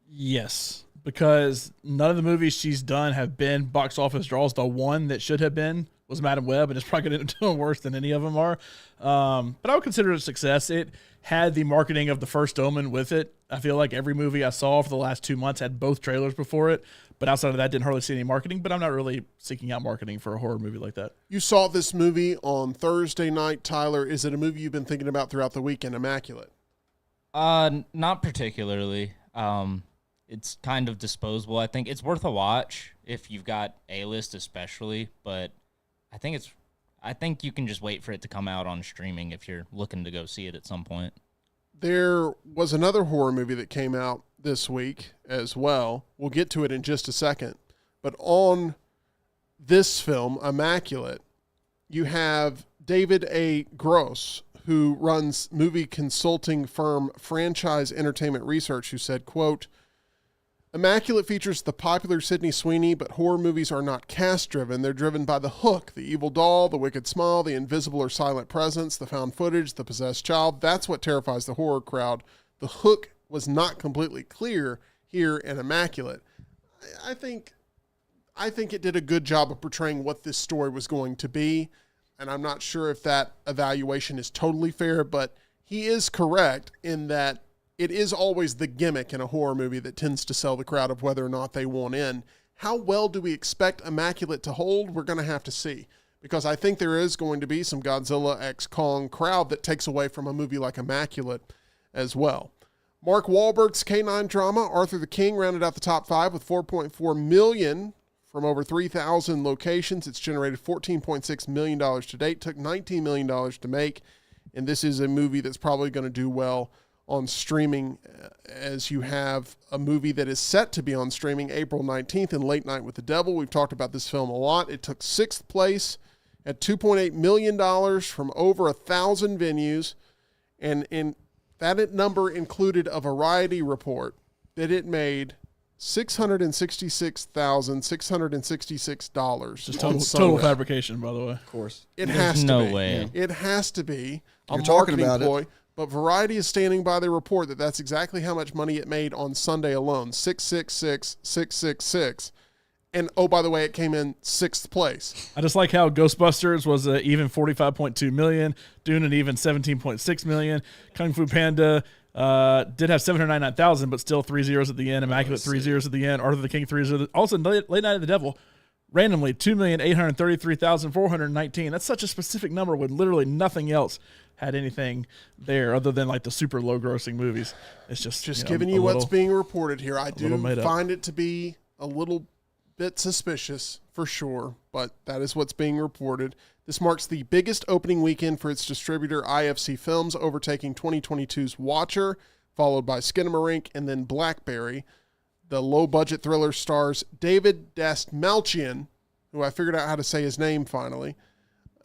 Yes, because none of the movies she's done have been box office draws. The one that should have been was Madam Web, and it's probably going to do worse than any of them are. But I would consider it a success. It had the marketing of the first Omen with it. I feel like every movie I saw for the last 2 months had both trailers before it, but outside of that, didn't hardly see any marketing. But I'm not really seeking out marketing for a horror movie like that. You saw this movie on Thursday night, Tyler. Is it a movie you've been thinking about throughout the weekend, Immaculate? Not particularly. It's kind of disposable. I think it's worth a watch if you've got A-list especially, but I think you can just wait for it to come out on streaming if you're looking to go see it at some point. There was another horror movie that came out this week as well. We'll get to it in just a second. But on this film, Immaculate, you have David A. Gross, who runs movie consulting firm Franchise Entertainment Research, who said, quote, Immaculate features the popular Sydney Sweeney, but horror movies are not cast-driven. They're driven by the hook, the evil doll, the wicked smile, the invisible or silent presence, the found footage, the possessed child. That's what terrifies the horror crowd. The hook was not completely clear here in Immaculate. I think it did a good job of portraying what this story was going to be, and I'm not sure if that evaluation is totally fair, but he is correct in that it is always the gimmick in a horror movie that tends to sell the crowd of whether or not they want in. How well do we expect Immaculate to hold? We're going to have to see, because I think there is going to be some Godzilla x Kong crowd that takes away from a movie like Immaculate as well. Mark Wahlberg's K-9 drama, Arthur the King, rounded out the top 5 with $4.4 million from over 3,000 locations. It's generated $14.6 million to date, took $19 million to make, and this is a movie that's probably going to do well on streaming, as you have a movie that is set to be on streaming April 19th in Late Night with the Devil. We've talked about this film a lot. It took 6th place at $2.8 million from over 1,000 venues, and that number included a Variety report that it made $666,666. Just total fabrication, by the way. Of course. It has to no be. way. It has to be a You're talking marketing about it. ploy. But Variety is standing by the report that that's exactly how much money it made on Sunday alone, 666,666. And, oh, by the way, it came in 6th place. I just like how Ghostbusters was even $45.2 million, Dune an even $17.6 million, Kung Fu Panda did have 799,000, but still 3 zeros at the end, Immaculate 3 zeros at the end, Arthur the King 3 zeros. Also, Late Night of the Devil, randomly, 2,833,419. That's such a specific number when literally nothing else had anything there other than like the super low grossing movies. It's just Giving you what's being reported here. I do made up. find it to be a little bit suspicious for sure, but that is what's being reported. This marks the biggest opening weekend for its distributor IFC Films, overtaking 2022's Watcher, followed by Skinamarink and then Blackberry. The low-budget thriller stars David Dastmalchian, who I figured out how to say his name finally,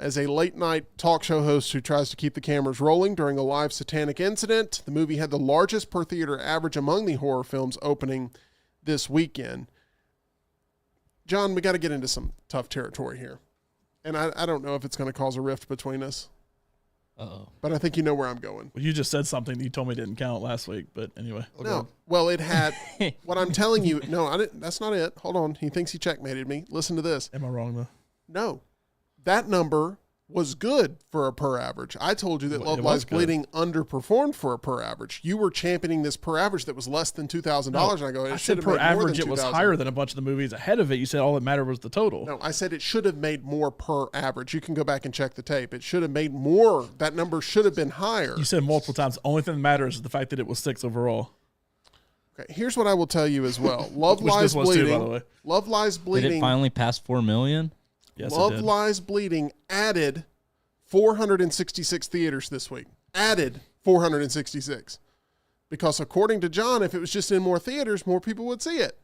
as a late-night talk show host who tries to keep the cameras rolling during a live satanic incident. The movie had the largest per-theater average among the horror films opening this weekend. John, we got to get into some tough territory here. And I don't know if it's going to cause a rift between us. Uh-oh. But I think you know where I'm going. Well, you just said something that you told me didn't count last week, but anyway. No. Well, it had what I'm telling you. No, I didn't. That's not it. Hold on. He thinks he checkmated me. Listen to this. Am I wrong, though? No. That number was good for a per average. I told you that Love It Lies was good. Bleeding underperformed for a per average. You were championing this per average that was less than $2,000. And I go, I it should said have per made more average than it was $2,000. higher than a bunch of the movies ahead of it. You said all that mattered was the total. No, I said it should have made more per average. You can go back and check the tape. It should have made more. That number should have been higher. You said multiple times, the only thing that matters is the fact that it was 6 overall. Okay, here's what I will tell you as well. Love Which Lies this was too, Bleeding. by the way. Love Lies Did Bleeding. it finally pass 4 million? Yes, Love it did. Lies Bleeding added 466 theaters this week. Added 466. Because according to John, if it was just in more theaters, more people would see it.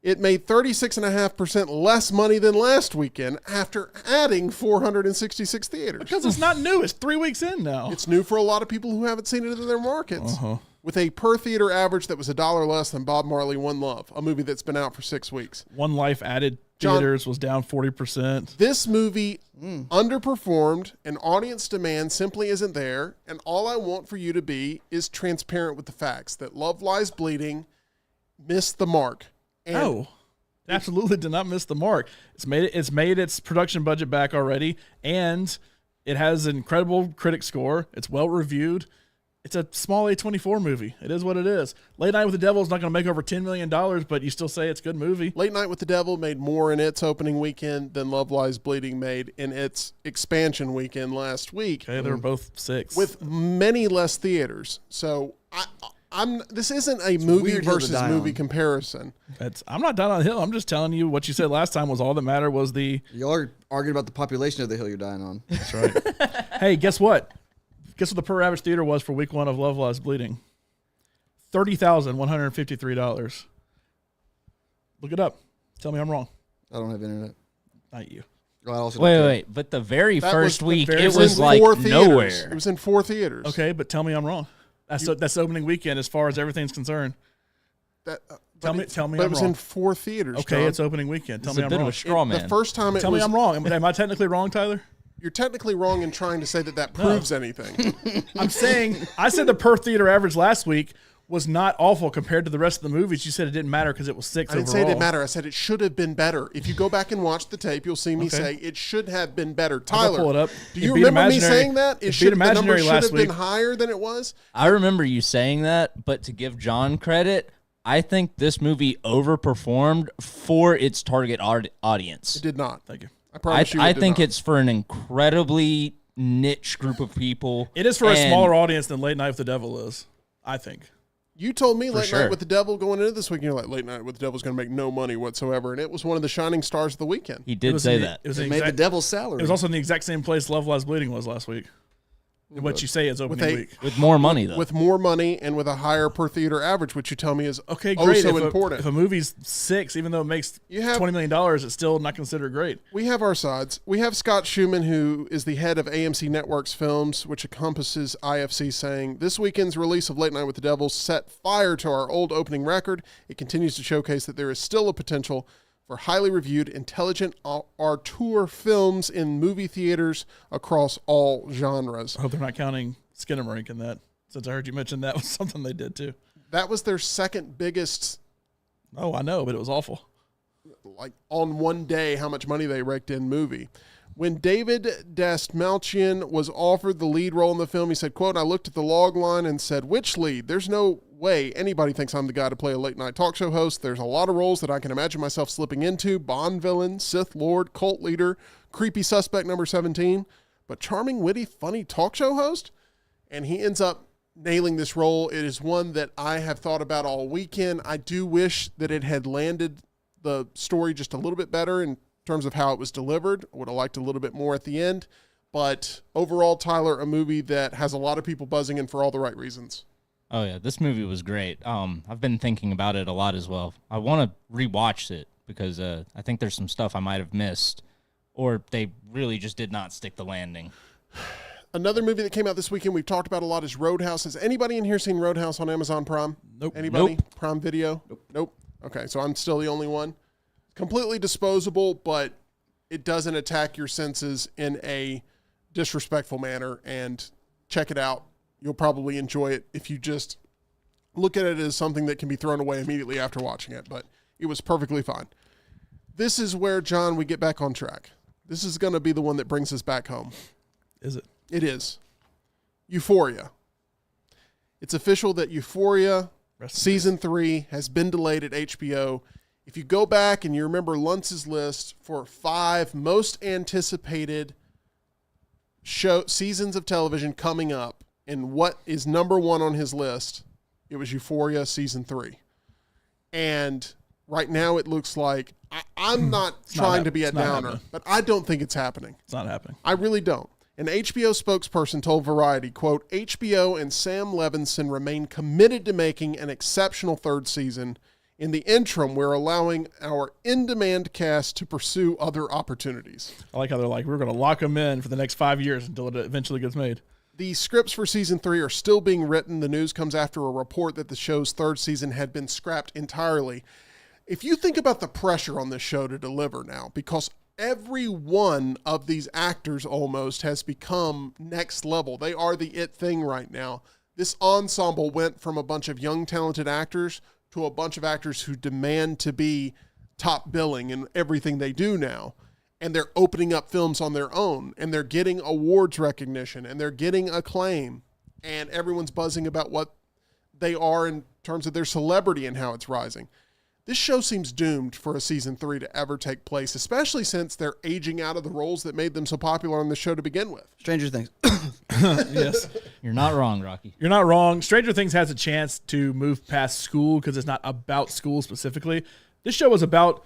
It made 36.5% less money than last weekend after adding 466 theaters. Because it's not new. It's 3 weeks in now. It's new for a lot of people who haven't seen it in their markets. With a per theater average that was $1 less than Bob Marley One Love, a movie that's been out for 6 weeks. One Life added John, theaters was down 40%. This movie underperformed, and audience demand simply isn't there. And all I want for you to be is transparent with the facts that Love Lies Bleeding missed the mark. And No. Absolutely did not miss the mark. It's made its production budget back already, and it has an incredible critic score. It's well reviewed. It's a small A24 movie. It is what it is. Late Night with the Devil is not going to make over $10 million, but you still say it's a good movie. Late Night with the Devil made more in its opening weekend than Love Lies Bleeding made in its expansion weekend last week. Okay, they were both 6. With many less theaters. So this isn't a movie weird hill to versus die movie on. comparison. I'm not down on the hill. I'm just telling you what you said last time was all that mattered was the. Y'all are arguing about the population of the hill you're dying on. That's right. Hey, guess what? Guess what the per average theater was for week 1 of Love Lies Bleeding? $30,153. Look it up. Tell me I'm wrong. I don't have internet. Not you. Well, I also don't care. Wait. But the very That first was week, very- it was was in like 4 theaters. nowhere. It was in 4 theaters. Okay, but tell me I'm wrong. That's opening weekend as far as everything's concerned. Tell me But I'm it was wrong. in 4 theaters. Okay, John. it's opening weekend. Tell It's me a I'm bit wrong. of a straw man. The first time it Tell was. me I'm wrong. Am I technically wrong, Tyler? You're technically wrong in trying to say that proves anything. I'm saying I said the per theater average last week was not awful compared to the rest of the movies. You said it didn't matter because it was 6 I didn't overall. say it didn't matter. I said it should have been better. If you go back and watch the tape, you'll see me Okay. say it should have been better. I'll Tyler, pull it up. do It you beat remember me Imaginary- saying that? it beat The number Imaginary should last have been week. higher than it was. I remember you saying that, but to give John credit, I think this movie overperformed for its target audience. It did not. Thank you. I promise you. I it did think not. it's for an incredibly niche group of people. It is for a And smaller audience than Late Night with the Devil is, I think. You told me Late sure. Night with the Devil going into this week, and you're like, Late Night with the Devil's going to make no money whatsoever. And it was one of the shining stars of the weekend. He It did was say in the- that. It was, It in made the exact, devil's salary. it was also in the exact same place Love Lies Bleeding was last week. What you say is opening a- week. With more money, though. With more money and with a higher per theater average, which you tell me is Okay, great. so if important. if a movie's 6, even though it makes You have- $20 million, it's still not considered great. We have our sides. We have Scott Schumann, who is the head of AMC Networks Films, which encompasses IFC, saying, "This weekend's release of Late Night with the Devil set fire to our old opening record. It continues to showcase that there is still a potential for highly reviewed, intelligent auteur films in movie theaters across all genres." I hope they're not counting Skinamarink in that, since I heard you mention that was something they did too. That was their second biggest, Oh, I know, but it was awful. like on one day, how much money they raked in movie. When David Dastmalchian was offered the lead role in the film, he said, quote, "I looked at the log line and said, which lead? There's no way anybody thinks I'm the guy to play a late night talk show host. There's a lot of roles that I can imagine myself slipping into: Bond villain, Sith Lord, cult leader, creepy suspect number 17. But charming, witty, funny talk show host?" And he ends up nailing this role. It is one that I have thought about all weekend. I do wish that it had landed the story just a little bit better in terms of how it was delivered. I would have liked a little bit more at the end. But overall, Tyler, a movie that has a lot of people buzzing in for all the right reasons. Oh yeah, this movie was great. I've been thinking about it a lot as well. I want to rewatch it because I think there's some stuff I might have missed, or they really just did not stick the landing. Another movie that came out this weekend we've talked about a lot is Roadhouse. Has anybody in here seen Roadhouse on Amazon Prime? Nope. Anybody? Nope. Prime Video? Nope. Okay, so I'm still the only one. Completely disposable, but it doesn't attack your senses in a disrespectful manner. And check it out. You'll probably enjoy it if you just look at it as something that can be thrown away immediately after watching it. But it was perfectly fine. This is where, John, we get back on track. This is going to be the one that brings us back home. Is it? It is. Euphoria. It's official that Euphoria Rest in Season 3 has been delayed at HBO. If you go back and you remember Lunce's list for 5 most anticipated seasons of television coming up, and what is number 1 on his list, it was Euphoria Season 3. And right now it looks like, I'm not trying to be a It's not downer, happening. but I don't think it's happening. It's not happening. I really don't. An HBO spokesperson told Variety, quote, "HBO and Sam Levinson remain committed to making an exceptional third season. In the interim, we're allowing our in-demand cast to pursue other opportunities." I like how they're like, we're going to lock them in for the next 5 years until it eventually gets made. The scripts for Season 3 are still being written. The news comes after a report that the show's third season had been scrapped entirely. If you think about the pressure on this show to deliver now, because every one of these actors almost has become next level. They are the it thing right now. This ensemble went from a bunch of young, talented actors to a bunch of actors who demand to be top billing in everything they do now. And they're opening up films on their own, and they're getting awards recognition, and they're getting acclaim, and everyone's buzzing about what they are in terms of their celebrity and how it's rising. This show seems doomed for a season 3 to ever take place, especially since they're aging out of the roles that made them so popular on the show to begin with. Stranger Things. Yes. You're not wrong, Rocky. You're not wrong. Stranger Things has a chance to move past school because it's not about school specifically. This show was about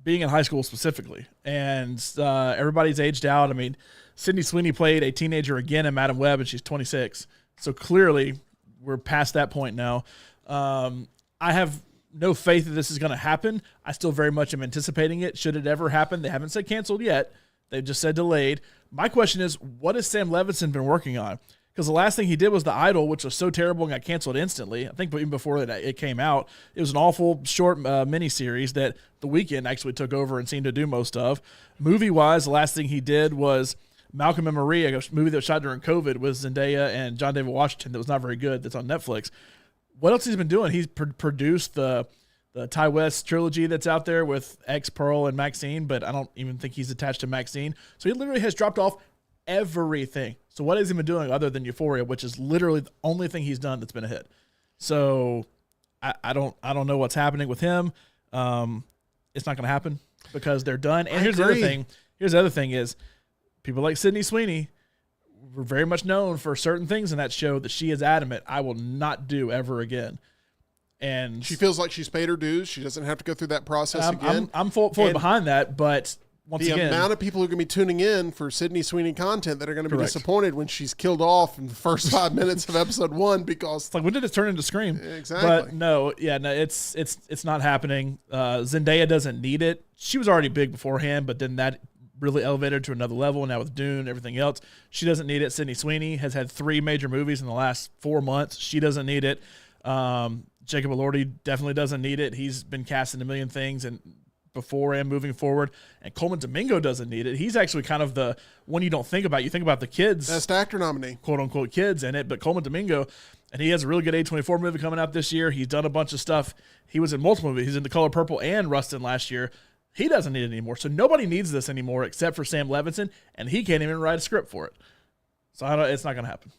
being in high school specifically, and everybody's aged out. I mean, Sydney Sweeney played a teenager again in Madam Web, and she's 26. So clearly, we're past that point now. I have no faith that this is going to happen. I still very much am anticipating it. Should it ever happen, they haven't said canceled yet. They've just said delayed. My question is, what has Sam Levinson been working on? Because the last thing he did was The Idol, which was so terrible and got canceled instantly. I think even before that it came out, it was an awful short miniseries that The Weeknd actually took over and seemed to do most of. Movie-wise, the last thing he did was Malcolm and Maria, a movie that was shot during COVID with Zendaya and John David Washington that was not very good, that's on Netflix. What else he's been doing? He's produced the Ty West trilogy that's out there with X, Pearl, and Maxine, but I don't even think he's attached to Maxine. So he literally has dropped off everything. So what has he been doing other than Euphoria, which is literally the only thing he's done that's been a hit? So I don't know what's happening with him. It's not going to happen because they're done. And here's the other thing. Here's the other thing is people like Sydney Sweeney were very much known for certain things in that show that she is adamant I will not do ever again. And She feels like she's paid her dues. She doesn't have to go through that process again. I'm fully behind that, but once the again, amount of people who are going to be tuning in for Sydney Sweeney content that are going to be Correct. disappointed when she's killed off in the first 5 minutes of episode 1 because it's like, when did it turn into Scream? Exactly. But no, it's not happening. Zendaya doesn't need it. She was already big beforehand, but then that really elevated her to another level. Now with Dune and everything else, she doesn't need it. Sydney Sweeney has had 3 major movies in the last 4 months. She doesn't need it. Jacob Elordi definitely doesn't need it. He's been cast in a million things and before and moving forward. And Coleman Domingo doesn't need it. He's actually kind of the one you don't think about. You think about the kids. Best actor nominee. Quote unquote kids in it, but Coleman Domingo, and he has a really good A24 movie coming out this year. He's done a bunch of stuff. He was in multiple movies. He's in The Color Purple and Rustin last year. He doesn't need it anymore. So nobody needs this anymore except for Sam Levinson, and he can't even write a script for it. So it's not going to happen.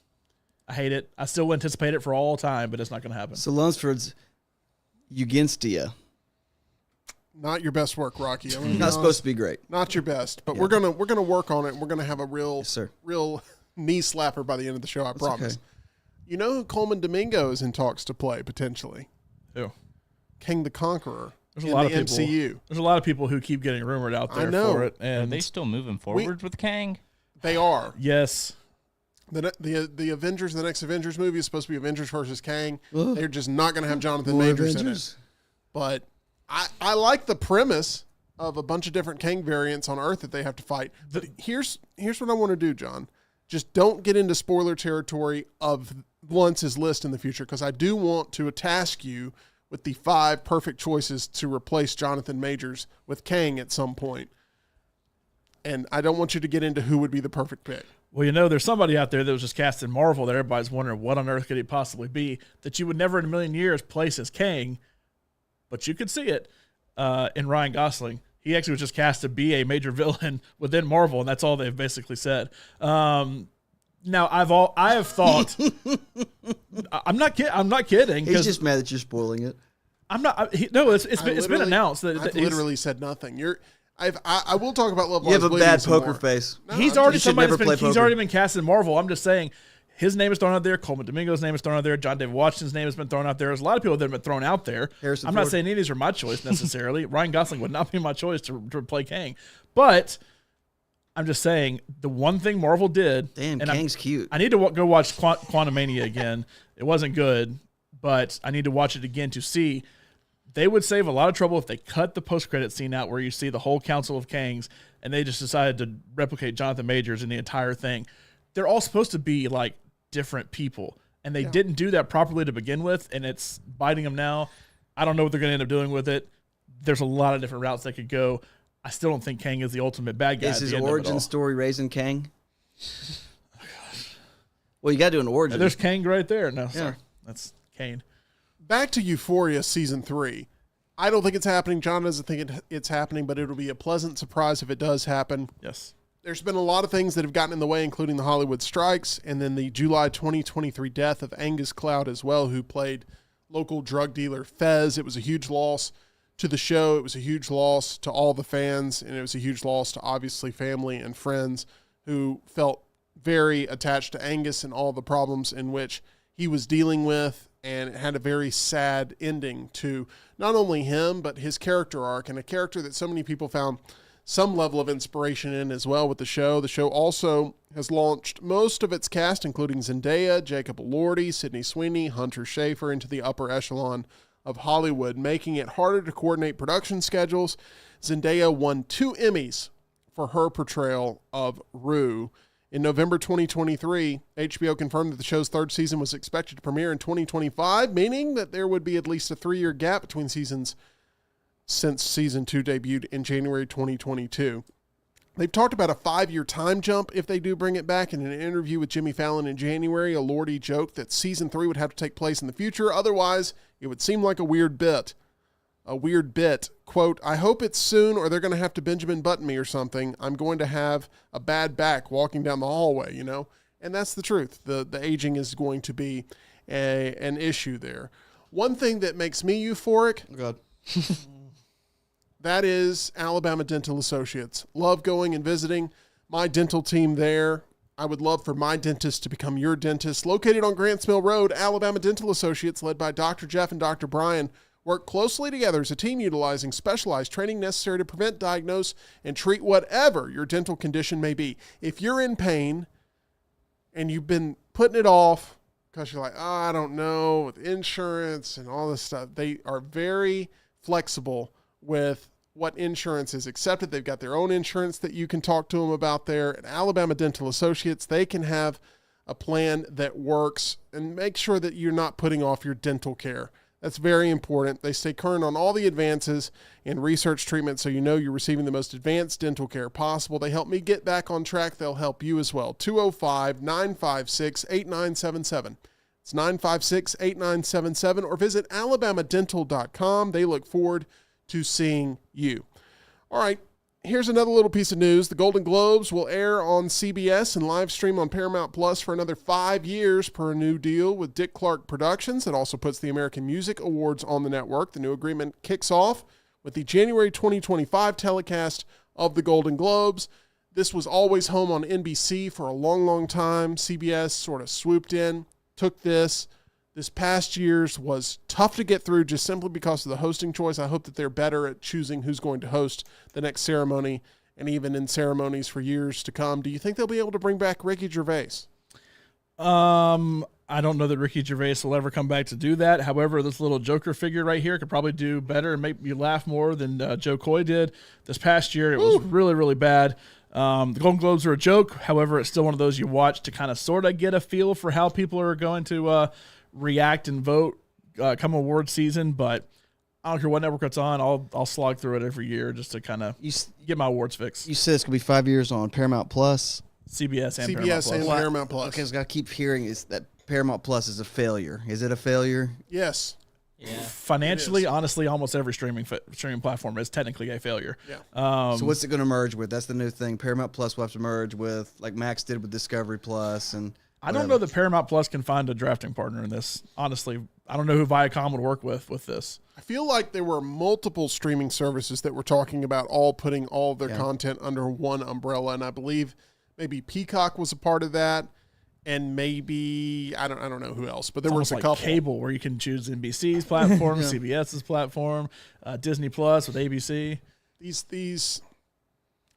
I hate it. I still anticipate it for all time, but it's not going to happen. So Lunsford's Euginstia. Not your best work, Rocky. Not supposed to be great. Not your best, but we're gonna work on it. And we're gonna have a real knee slapper by the end of the show. I promise. Okay. You know who Coleman Domingo is in talks to play potentially? Who? King the Conqueror. There's a lot of people. MCU. There's a lot of people who keep getting rumored out there for it. And Are they still moving forward with Kang? They are. Yes. The Avengers, the next Avengers movie is supposed to be Avengers versus Kang. They're just not going to have Jonathan Majors in it. But I like the premise of a bunch of different Kang variants on Earth that they have to fight. But here's what I want to do, John. Just don't get into spoiler territory of Lunce's list in the future, because I do want to task you with the 5 perfect choices to replace Jonathan Majors with Kang at some point. And I don't want you to get into who would be the perfect pick. Well, there's somebody out there that was just cast in Marvel that everybody's wondering what on earth could he possibly be that you would never in a million years place as Kang, but you could see it in Ryan Gosling. He actually was just cast to be a major villain within Marvel, and that's all they've basically said. Now I have thought I'm not kidding. He's just mad that you're spoiling it. I'm not. It's been announced that I've literally said nothing. I will talk about Love You have a bad poker face. He's already been cast in Marvel. I'm just saying his name is thrown out there. Coleman Domingo's name is thrown out there. John David Washington's name has been thrown out there. There's a lot of people that have been thrown out there. I'm not saying any of these are my choice necessarily. Ryan Gosling would not be my choice to play Kang. But I'm just saying the one thing Marvel did. Damn, Kang's cute. I need to go watch Quantumania again. It wasn't good, but I need to watch it again to see. They would save a lot of trouble if they cut the post-credit scene out where you see the whole Council of Kangs and they just decided to replicate Jonathan Majors in the entire thing. They're all supposed to be like different people, and they didn't do that properly to begin with, and it's biting them now. I don't know what they're going to end up doing with it. There's a lot of different routes they could go. I still don't think Kang is the ultimate bad guy. Is his origin story raising Kang? Well, you got to do an origin. There's Kang right there. No, sorry. That's Kane. Back to Euphoria season 3. I don't think it's happening. John doesn't think it's happening, but it'll be a pleasant surprise if it does happen. Yes. There's been a lot of things that have gotten in the way, including the Hollywood strikes and then the July 2023 death of Angus Cloud as well, who played local drug dealer Fez. It was a huge loss to the show. It was a huge loss to all the fans, and it was a huge loss to obviously family and friends who felt very attached to Angus and all the problems in which he was dealing with, and it had a very sad ending to not only him, but his character arc, and a character that so many people found some level of inspiration in as well with the show. The show also has launched most of its cast, including Zendaya, Jacob Elordi, Sydney Sweeney, Hunter Schafer, into the upper echelon of Hollywood, making it harder to coordinate production schedules. Zendaya won 2 Emmys for her portrayal of Rue. In November 2023, HBO confirmed that the show's 3rd season was expected to premiere in 2025, meaning that there would be at least a 3-year gap between seasons since season 2 debuted in January 2022. They've talked about a 5-year time jump if they do bring it back. In an interview with Jimmy Fallon in January, Elordi joked that season 3 would have to take place in the future. Otherwise, it would seem like a weird bit. Quote, I hope it's soon or they're going to have to Benjamin Button me or something. I'm going to have a bad back walking down the hallway, you know? And that's the truth. The aging is going to be an issue there. One thing that makes me euphoric, Oh, God. that is Alabama Dental Associates. Love going and visiting my dental team there. I would love for my dentist to become your dentist. Located on Grants Mill Road, Alabama Dental Associates, led by Dr. Jeff and Dr. Brian, work closely together as a team utilizing specialized training necessary to prevent, diagnose, and treat whatever your dental condition may be. If you're in pain and you've been putting it off because you're like, I don't know, with insurance and all this stuff, they are very flexible with what insurance is accepted. They've got their own insurance that you can talk to them about there. At Alabama Dental Associates, they can have a plan that works and make sure that you're not putting off your dental care. That's very important. They stay current on all the advances in research treatment so you know you're receiving the most advanced dental care possible. They help me get back on track. They'll help you as well. 205-956-8977. It's 956-8977, or visit alabamadental.com. They look forward to seeing you. All right, here's another little piece of news. The Golden Globes will air on CBS and live stream on Paramount Plus for another 5 years per a new deal with Dick Clark Productions. It also puts the American Music Awards on the network. The new agreement kicks off with the January 2025 telecast of the Golden Globes. This was always home on NBC for a long, long time. CBS sort of swooped in, took this. This past year's was tough to get through just simply because of the hosting choice. I hope that they're better at choosing who's going to host the next ceremony and even in ceremonies for years to come. Do you think they'll be able to bring back Ricky Gervais? I don't know that Ricky Gervais will ever come back to do that. However, this little Joker figure right here could probably do better and make you laugh more than Joe Coy did. This past year, it was really, really bad. The Golden Globes are a joke. However, it's still one of those you watch to kind of sort of get a feel for how people are going to react and vote come award season. But I don't care what network it's on. I'll slog through it every year just to kind of get my awards fixed. You said it's going to be 5 years on Paramount Plus. CBS and Paramount Plus. Okay, so I keep hearing is that Paramount Plus is a failure. Is it a failure? Yes. Yeah. Financially, honestly, almost every streaming platform is technically a failure. Yeah. So what's it going to merge with? That's the new thing. Paramount Plus will have to merge with, like Max did with Discovery Plus, and I don't know that Paramount Plus can find a drafting partner in this. Honestly, I don't know who Viacom would work with this. I feel like there were multiple streaming services that were talking about all putting all of their content under one umbrella, and I believe maybe Peacock was a part of that, and maybe I don't know who else, but there was a couple. Cable where you can choose NBC's platform, CBS's platform, Disney Plus with ABC. These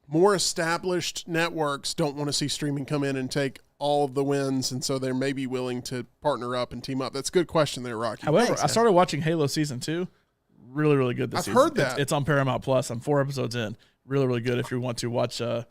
more established networks don't want to see streaming come in and take all of the wins, and so they're maybe willing to partner up and team up. That's a good question there, Rocky. However, I started watching Halo Season 2. Really, really good this season. I've heard that. It's on Paramount Plus. I'm 4 episodes in. Really, really good if you want to watch the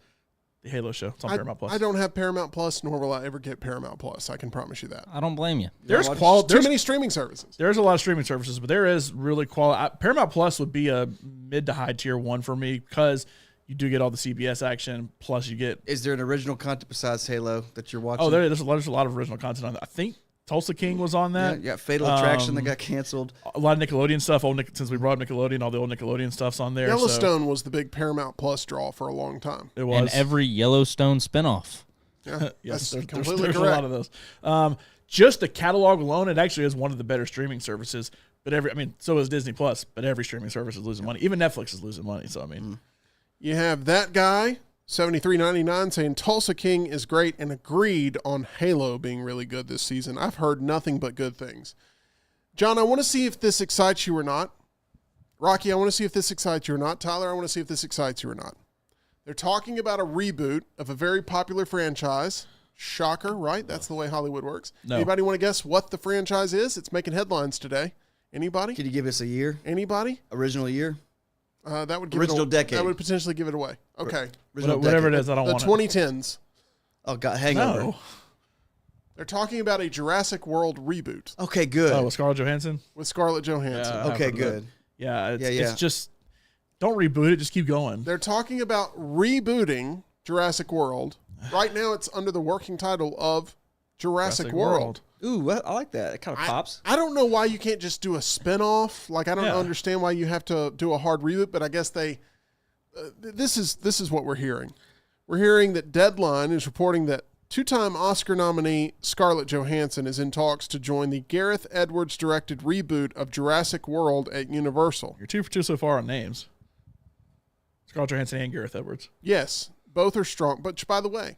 Halo show. It's on Paramount Plus. I don't have Paramount Plus, nor will I ever get Paramount Plus. I can promise you that. I don't blame you. There's Too many streaming services. There's a lot of streaming services, but there is really quality. Paramount Plus would be a mid to high tier one for me because you do get all the CBS action, plus you get. Is there an original content besides Halo that you're watching? Oh, there's a lot of original content on that. I think Tulsa King was on that. Yeah, Fatal Attraction that got canceled. A lot of Nickelodeon stuff. Since we brought up Nickelodeon, all the old Nickelodeon stuff's on there. Yellowstone was the big Paramount Plus draw for a long time. It was. And every Yellowstone spinoff. Yeah, Yes, that's there's completely a correct. lot of those. Just the catalog alone, it actually is one of the better streaming services. But so is Disney Plus. But every streaming service is losing money. Even Netflix is losing money. So You have that guy, $73.99, saying Tulsa King is great and agreed on Halo being really good this season. I've heard nothing but good things. John, I want to see if this excites you or not. Rocky, I want to see if this excites you or not. Tyler, I want to see if this excites you or not. They're talking about a reboot of a very popular franchise. Shocker, right? That's the way Hollywood works. No. Anybody want to guess what the franchise is? It's making headlines today. Anybody? Could you give us a year? Anybody? Original year? That would give Original it decade. That would potentially give it away. Okay. Original whatever decade. it is, I don't The want it. 2010s. Oh, God, Hangover. No. They're talking about a Jurassic World reboot Okay, good. Oh, with Scarlett Johansson? with Scarlett Johansson. Yeah, I've okay, heard of good. that. Yeah, Yeah. it's just, don't reboot it. Just keep going. They're talking about rebooting Jurassic World. Right now, it's under the working title of Jurassic World. Ooh, I like that. It kind of pops. I don't know why you can't just do a spin-off. Like, I don't Yeah. understand why you have to do a hard reboot, but I guess they this is what we're hearing. We're hearing that Deadline is reporting that two-time Oscar nominee Scarlett Johansson is in talks to join the Gareth Edwards-directed reboot of Jurassic World at Universal. You're 2 for 2 so far on names. Scarlett Johansson and Gareth Edwards. Yes, both are strong. But by the way,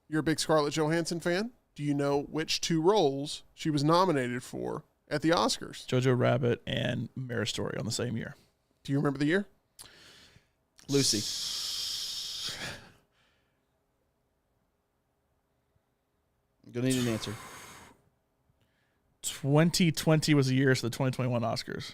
you're a big Scarlett Johansson fan? Do you know which two roles she was nominated for at the Oscars? Jojo Rabbit and Marriage Story on the same year. Do you remember the year? Lucy. I'm going to need an answer. 2020 was the year, so the 2021 Oscars.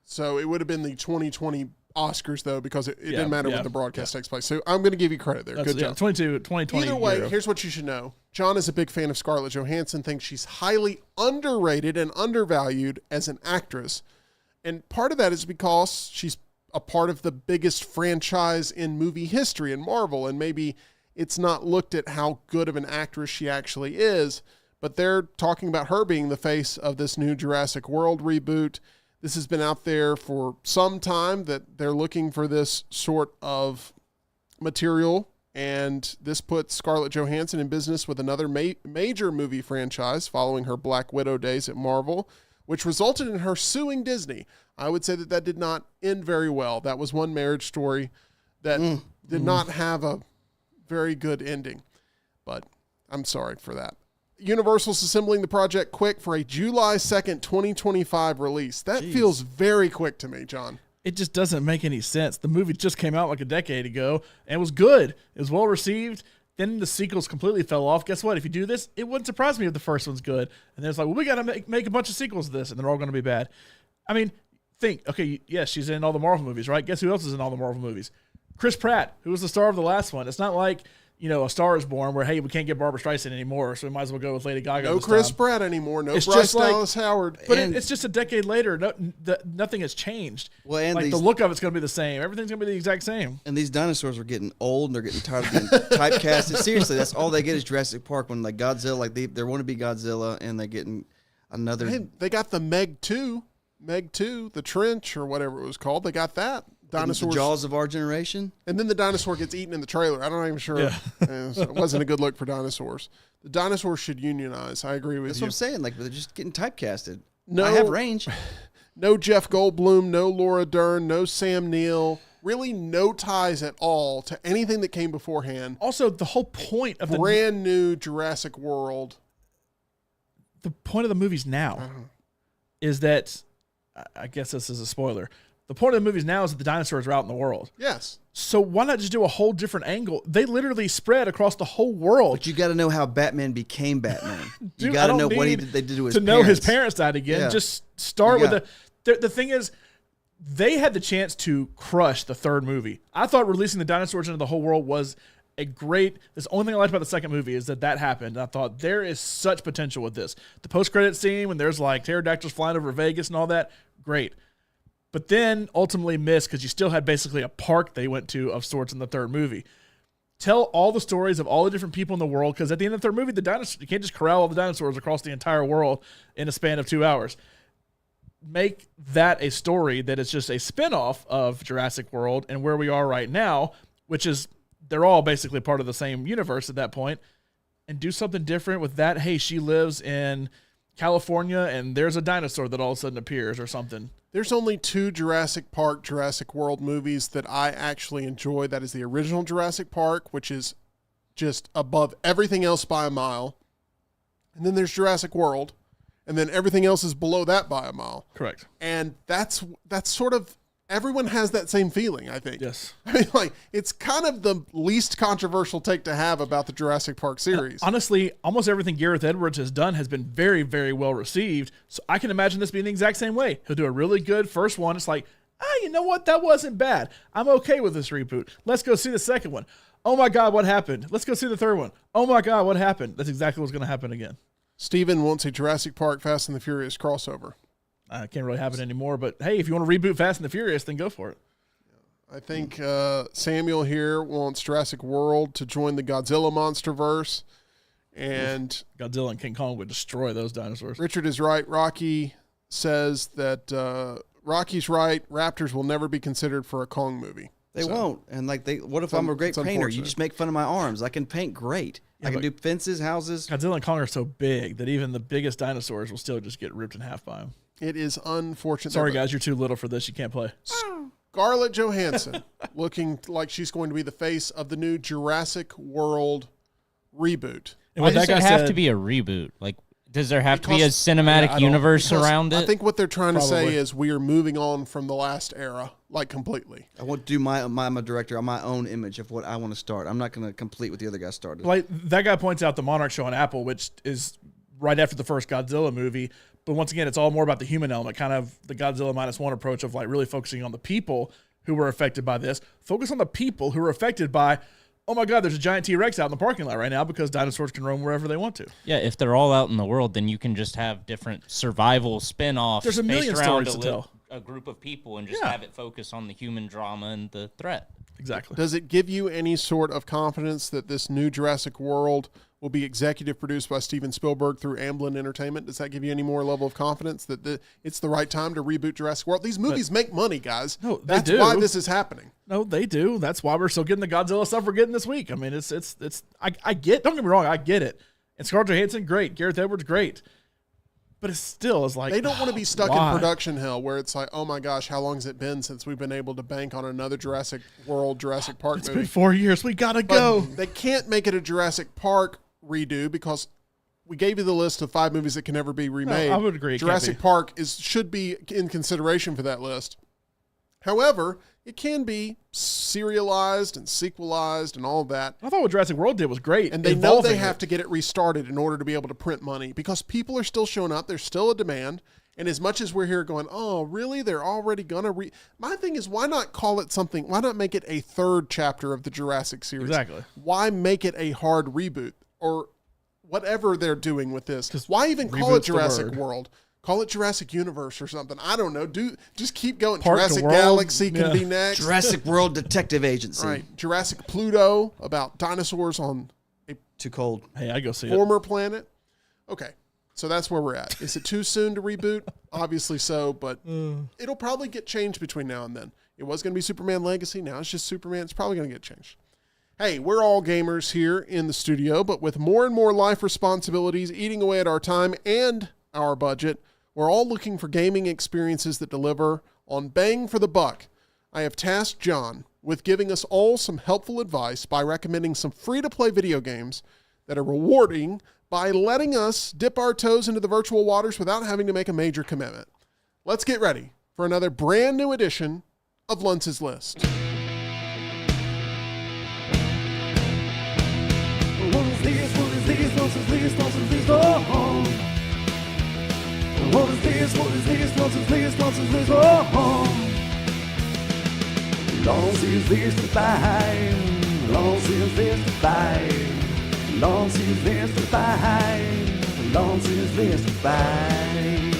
So it would have been the 2020 Oscars, though, because it didn't matter when the broadcast takes place. So I'm going to give you credit there. Good job. 2020. Either way, year. here's what you should know. John is a big fan of Scarlett Johansson, thinks she's highly underrated and undervalued as an actress. And part of that is because she's a part of the biggest franchise in movie history in Marvel, and maybe it's not looked at how good of an actress she actually is, but they're talking about her being the face of this new Jurassic World reboot. This has been out there for some time that they're looking for this sort of material, and this puts Scarlett Johansson in business with another major movie franchise following her Black Widow days at Marvel, which resulted in her suing Disney. I would say that did not end very well. That was one Marriage Story that did not have a very good ending, but I'm sorry for that. Universal's assembling the project quick for a July 2nd, 2025 release. That feels very quick to me, John. It just doesn't make any sense. The movie just came out like a decade ago and was good. It was well received. Then the sequels completely fell off. Guess what? If you do this, it wouldn't surprise me if the first one's good. And then it's like, well, we got to make a bunch of sequels to this, and they're all going to be bad. I mean, think, okay, yes, she's in all the Marvel movies, right? Guess who else is in all the Marvel movies? Chris Pratt, who was the star of the last one. It's not like, A Star is Born where, hey, we can't get Barbara Streisand anymore, so we might as well go with Lady Gaga. No Chris Pratt anymore. No It's Bryce just like- Dallas Howard. But it's just a decade later. Nothing has changed. Well, and like these- the look of it's going to be the same. Everything's going to be the exact same. And these dinosaurs are getting old, and they're getting tired of being typecasted. Seriously, that's all they get is Jurassic Park. When like Godzilla, like they want to be Godzilla, and they're getting another. Hey, they got the Meg 2, the Trench or whatever it was called. They got that. the Dinosaurs. Jaws of our generation. And then the dinosaur gets eaten in the trailer. I'm not even sure. Yeah. It wasn't a good look for dinosaurs. The dinosaurs should unionize. I agree with That's you. what I'm saying. Like they're just getting typecasted. No- I have range. No Jeff Goldblum, no Laura Dern, no Sam Neill. Really no ties at all to anything that came beforehand. Also, the whole point of Brand new Jurassic World. the point of the movies now is that, I guess this is a spoiler, the point of the movies now is that the dinosaurs are out in the world. Yes. So why not just do a whole different angle? They literally spread across the whole world. But you got to know how Batman became Batman. Dude, you got I to don't know what need they did to his to parents. know his parents died again. Yeah. Just start You with the thing is, they had the chance to crush the third movie. I thought releasing the dinosaurs into the whole world was a great. This only thing I liked about the second movie is that happened. And I thought there is such potential with this. The post-credit scene when there's like pterodactyls flying over Vegas and all that, great. But then ultimately missed because you still had basically a park they went to of sorts in the third movie. Tell all the stories of all the different people in the world, because at the end of the third movie, you can't just corral all the dinosaurs across the entire world in a span of 2 hours. Make that a story that is just a spin-off of Jurassic World and where we are right now, which is they're all basically part of the same universe at that point, and do something different with that. Hey, she lives in California and there's a dinosaur that all of a sudden appears or something. There's only 2 Jurassic Park, Jurassic World movies that I actually enjoy. That is the original Jurassic Park, which is just above everything else by a mile. And then there's Jurassic World. And then everything else is below that by a mile. Correct. And that's sort of, everyone has that same feeling, I think. Yes. I mean, like, it's kind of the least controversial take to have about the Jurassic Park series. Honestly, almost everything Gareth Edwards has done has been very, very well received. So I can imagine this being the exact same way. He'll do a really good first one. It's like, you know what? That wasn't bad. I'm okay with this reboot. Let's go see the second one. Oh my God, what happened? Let's go see the third one. Oh my God, what happened? That's exactly what's going to happen again. Steven wants a Jurassic Park Fast and the Furious crossover. Can't really have it anymore, but hey, if you want to reboot Fast and the Furious, then go for it. I think Samuel here wants Jurassic World to join the Godzilla MonsterVerse. And Godzilla and King Kong would destroy those dinosaurs. Richard is right. Rocky says that Rocky's right. Raptors will never be considered for a Kong movie. They won't. And what if I'm a great painter? You just make fun of my arms. I can paint great. I can do fences, houses. Godzilla and Kong are so big that even the biggest dinosaurs will still just get ripped in half by them. It is unfortunate. Sorry, guys, you're too little for this. You can't play. Scarlett Johansson looking like she's going to be the face of the new Jurassic World reboot. Why does it have to be a reboot? Like, does there have to be a cinematic universe around it? I think what they're trying to say is we are moving on from the last era, like completely. I want to do I'm a director on my own image of what I want to start. I'm not going to complete what the other guy started. Like that guy points out the Monarch show on Apple, which is right after the first Godzilla movie. But once again, it's all more about the human element, kind of the Godzilla -1 approach of like really focusing on the people who were affected by this. Focus on the people who were affected by, oh my God, there's a giant T-Rex out in the parking lot right now because dinosaurs can roam wherever they want to. Yeah, if they're all out in the world, then you can just have different survival spin-offs. There's a million stories to tell. A group of people and just have it focus on the human drama and the threat. Exactly. Does it give you any sort of confidence that this new Jurassic World will be executive produced by Steven Spielberg through Amblin Entertainment? Does that give you any more level of confidence that it's the right time to reboot Jurassic World? These movies make money, guys. No, that's why this is happening. No, they do. That's why we're still getting the Godzilla stuff we're getting this week. I mean, I get. Don't get me wrong, I get it. And Scarlett Johansson, great. Gareth Edwards, great. But it still is like, they don't want to be stuck in production hell where it's like, oh my gosh, how long has it been since we've been able to bank on another Jurassic World, Jurassic Park movie? It's been 4 years. We gotta go. They can't make it a Jurassic Park redo because we gave you the list of 5 movies that can never be remade. No, I would agree. Jurassic Park should be in consideration for that list. However, it can be serialized and sequelized and all of that. I thought what Jurassic World did was great. And they know they have to get it restarted in order to be able to print money because people are still showing up. There's still a demand. And as much as we're here going, oh, really? They're already going to my thing is, why not call it something? Why not make it a third chapter of the Jurassic series? Exactly. Why make it a hard reboot or whatever they're doing with this? Why even call it Jurassic World? Call it Jurassic Universe or something. I don't know. Just keep going. Jurassic Galaxy can be next. Jurassic World Detective Agency. Right. Jurassic Pluto about dinosaurs on a too cold. Hey, I go see former planet. Okay. So that's where we're at. Is it too soon to reboot? Obviously so, but it'll probably get changed between now and then. It was going to be Superman Legacy. Now it's just Superman. It's probably going to get changed. Hey, we're all gamers here in the studio, but with more and more life responsibilities eating away at our time and our budget, we're all looking for gaming experiences that deliver on bang for the buck. I have tasked John with giving us all some helpful advice by recommending some free-to-play video games that are rewarding by letting us dip our toes into the virtual waters without having to make a major commitment. Let's get ready for another brand new edition of Lunce's List. What is this? What is this? Lunce's List, Lunce's List, oh. What is this? What is this? Lunce's List, Lunce's List, oh. Lunce's List to buy. Lunce's List to buy. Lunce's List to buy. Lunce's List to buy.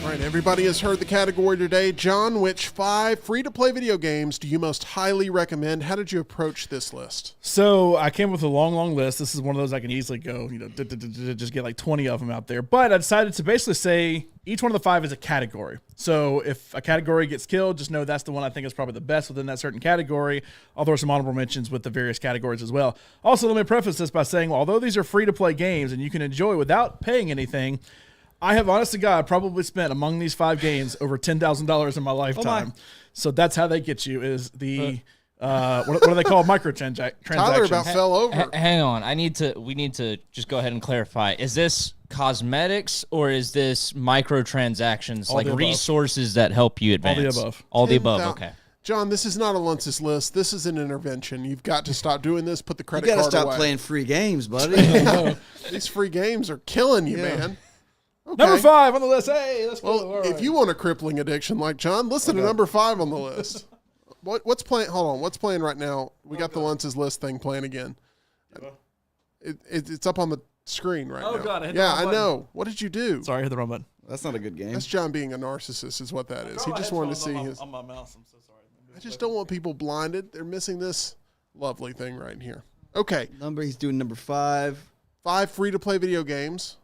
All right, everybody has heard the category today. John, which 5 free-to-play video games do you most highly recommend? How did you approach this list? So I came with a long list. This is one of those I can easily go, just get like 20 of them out there. But I decided to basically say each one of the 5 is a category. So if a category gets killed, just know that's the one I think is probably the best within that certain category. I'll throw some honorable mentions with the various categories as well. Also, let me preface this by saying, although these are free-to-play games and you can enjoy without paying anything, I have, honest to God, probably spent among these 5 games over $10,000 in my lifetime. So that's how they get you is the what are they called? Microtransactions. Tyler about fell over. Hang on. We need to just go ahead and clarify. Is this cosmetics or is this microtransactions, All like the above. resources that help you advance? All the above. All the above, 10,000 okay. John, this is not a Lunce's list. This is an intervention. You've got to stop doing this. Put the You credit got to card stop away. playing free games, buddy. These free games are killing you, Yeah. man. Okay. Number 5 on the list. Hey, let's go. Well, if you want a crippling addiction like John, listen to number 5 on the list. What's playing? Hold on. What's playing right now? We got the Lunce's list thing playing again. It's up on the screen right now. Oh, God, I hit the wrong I button. know. What did you do? Sorry, I hit the wrong button. That's not a good game. That's John being a narcissist is what that is. He just wanted to see his. on my mouse. I'm so sorry. I just don't want people blinded. They're missing this lovely thing right here. Okay. He's doing number 5. 5 free-to-play video games.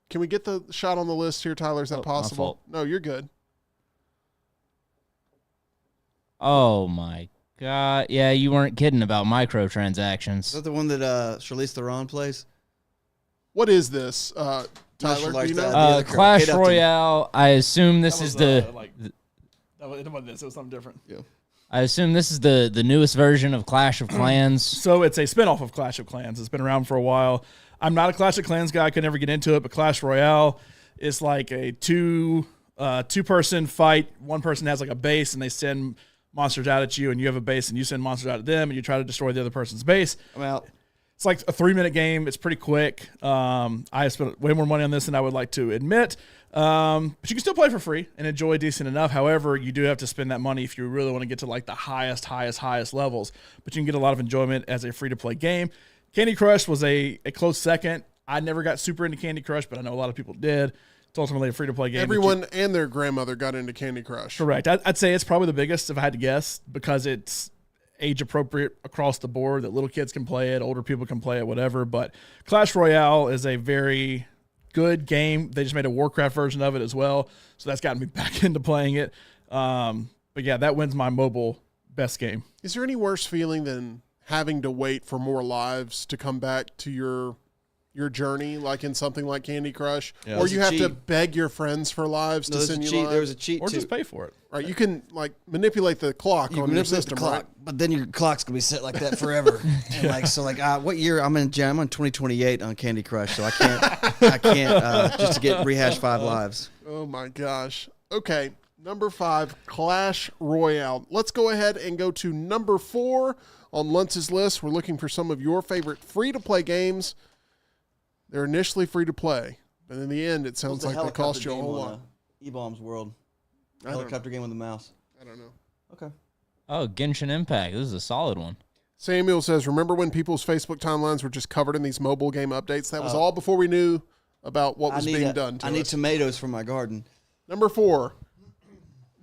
Can we get the shot on the list here, Tyler? Is that my possible? fault. No, you're good. Oh, my God. Yeah, you weren't kidding about microtransactions. Is that the one that Charlize Theron plays? What is this, Tyler? Do you know? the other girl, Clash Kate Upton. Royale, I assume this is the... it wasn't this. It was something different. Yeah. I assume this is the newest version of Clash of Clans. So it's a spinoff of Clash of Clans. It's been around for a while. I'm not a Clash of Clans guy. I could never get into it, but Clash Royale is like a two-person fight. One person has like a base, and they send monsters out at you, and you have a base, and you send monsters out at them, and you try to destroy the other person's base. I'm out. It's like a 3-minute game. It's pretty quick. I spent way more money on this than I would like to admit. But you can still play for free and enjoy decent enough. However, you do have to spend that money if you really want to get to like the highest levels. But you can get a lot of enjoyment as a free-to-play game. Candy Crush was a close second. I never got super into Candy Crush, but I know a lot of people did. It's ultimately a free-to-play game. Everyone and their grandmother got into Candy Crush. Correct. I'd say it's probably the biggest if I had to guess because it's age appropriate across the board that little kids can play it, older people can play it, whatever. But Clash Royale is a very good game. They just made a Warcraft version of it as well. So that's gotten me back into playing it. But yeah, that wins my mobile best game. Is there any worse feeling than having to wait for more lives to come back to your journey, like in something like Candy Crush? Yeah. Or There's you a have to cheat. beg your friends for lives to send you lives? There was a cheat Or too. just pay for it. Right, you can like manipulate the clock You on your manipulate system, the clock, right? but then your clock's gonna be set like that forever. And what year? I'm on 2028 on Candy Crush, so I can't just to get rehash 5 lives. Oh my gosh. Okay, number 5, Clash Royale. Let's go ahead and go to number 4 on Lunce's list. We're looking for some of your favorite free-to-play games. They're initially free-to-play, but in the end, it sounds like they cost you a whole lot. E-Bombs World. I don't know. Helicopter game with a mouse. I don't know. Okay. Oh, Genshin Impact. This is a solid one. Samuel says, remember when people's Facebook timelines were just covered in these mobile game updates? That was all before we knew about what was being done to I need us. tomatoes for my garden. Number 4,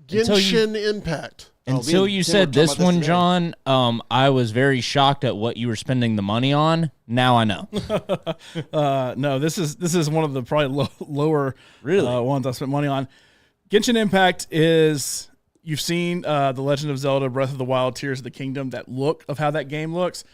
Genshin Impact. Until me you and Tim said were talking this about this one, today. John, I was very shocked at what you were spending the money on. Now I know. No, this is one of the probably lower Really? ones I spent money on. Genshin Impact is, you've seen The Legend of Zelda Breath of the Wild Tears of the Kingdom, that look of how that game looks.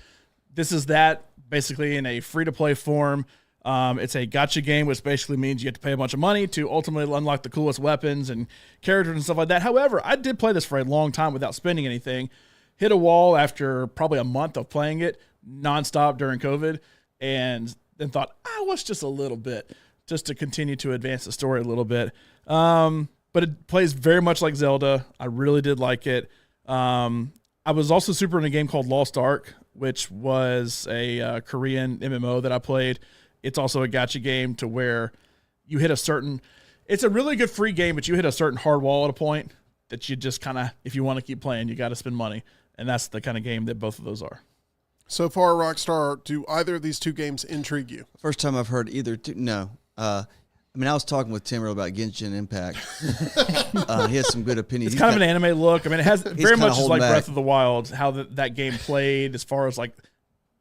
This is that basically in a free-to-play form. It's a gacha game, which basically means you have to pay a bunch of money to ultimately unlock the coolest weapons and characters and stuff like that. However, I did play this for a long time without spending anything. Hit a wall after probably a month of playing it nonstop during COVID, and then thought, what's just a little bit, just to continue to advance the story a little bit. But it plays very much like Zelda. I really did like it. I was also super in a game called Lost Ark, which was a Korean MMO that I played. It's also a gacha game to where you hit a certain, it's a really good free game, but you hit a certain hard wall at a point that you just kind of, if you want to keep playing, you got to spend money. And that's the kind of game that both of those are. So far, Rockstar, do either of these two games intrigue you? First time I've heard either two. No. I mean, I was talking with Tim earlier about Genshin Impact. He has some good opinions. It's kind of an anime look. I mean, it has very much is like back. Breath of the Wild, how that game played as far as like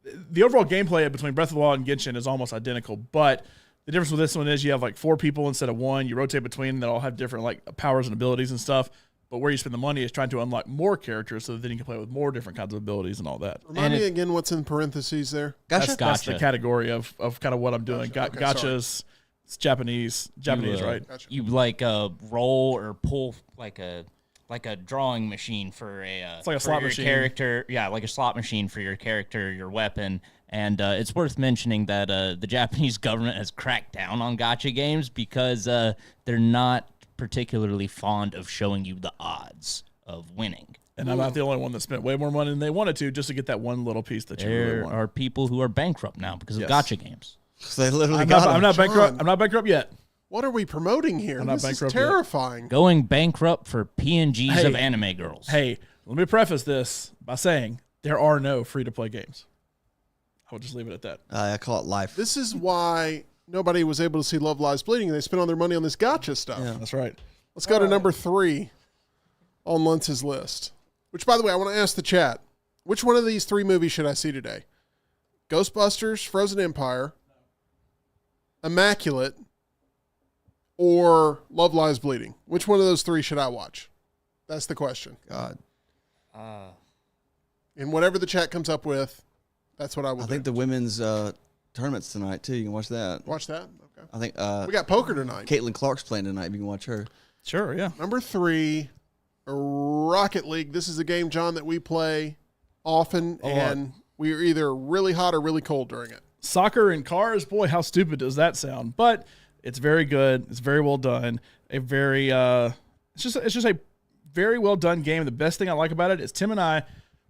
the overall gameplay between Breath of the Wild and Genshin is almost identical. But the difference with this one is you have like 4 people instead of 1. You rotate between them that all have different like powers and abilities and stuff. But where you spend the money is trying to unlock more characters so that then you can play with more different kinds of abilities and all that. Remind me again what's in parentheses there. Gotcha. That's the category of kind of what I'm doing. Gotcha. Okay, Gotchas. It's Japanese, right? Gotcha. You like roll or pull like a drawing machine for a It's like a for slot your machine. character. Yeah, like a slot machine for your character, your weapon. And it's worth mentioning that the Japanese government has cracked down on gacha games because they're not particularly fond of showing you the odds of winning. And I'm not the only one that spent way more money than they wanted to just to get that one little piece that you really There want. are people who are bankrupt now because of Yes. gacha games. So they literally I'm got not, him. I'm not bankrupt. John. I'm not bankrupt yet. What are we promoting here? I'm not This is bankrupt yet. terrifying. Going bankrupt for PNGs Hey. of anime girls. Hey, let me preface this by saying there are no free-to-play games. I will just leave it at that. I call it life. This is why nobody was able to see Love Lies Bleeding. They spent all their money on this gotcha stuff. Yeah. That's right. Let's go to number 3 on Lunce's list. Which, by the way, I want to ask the chat. Which one of these 3 movies should I see today? Ghostbusters, Frozen Empire, Immaculate, or Love Lies Bleeding? Which one of those 3 should I watch? That's the question. God. And whatever the chat comes up with, that's what I will I do. think the women's tournament's tonight, too. You can watch that. Watch that? Okay. I think We got poker tonight. Caitlin Clark's playing tonight. You can watch her. Sure, yeah. Number 3, Rocket League. This is a game, John, that we play often, and we are either really hot or really cold during it. Soccer in cars, boy, how stupid does that sound? But it's very good. It's very well done. A very it's just a very well done game. The best thing I like about it is Tim and I,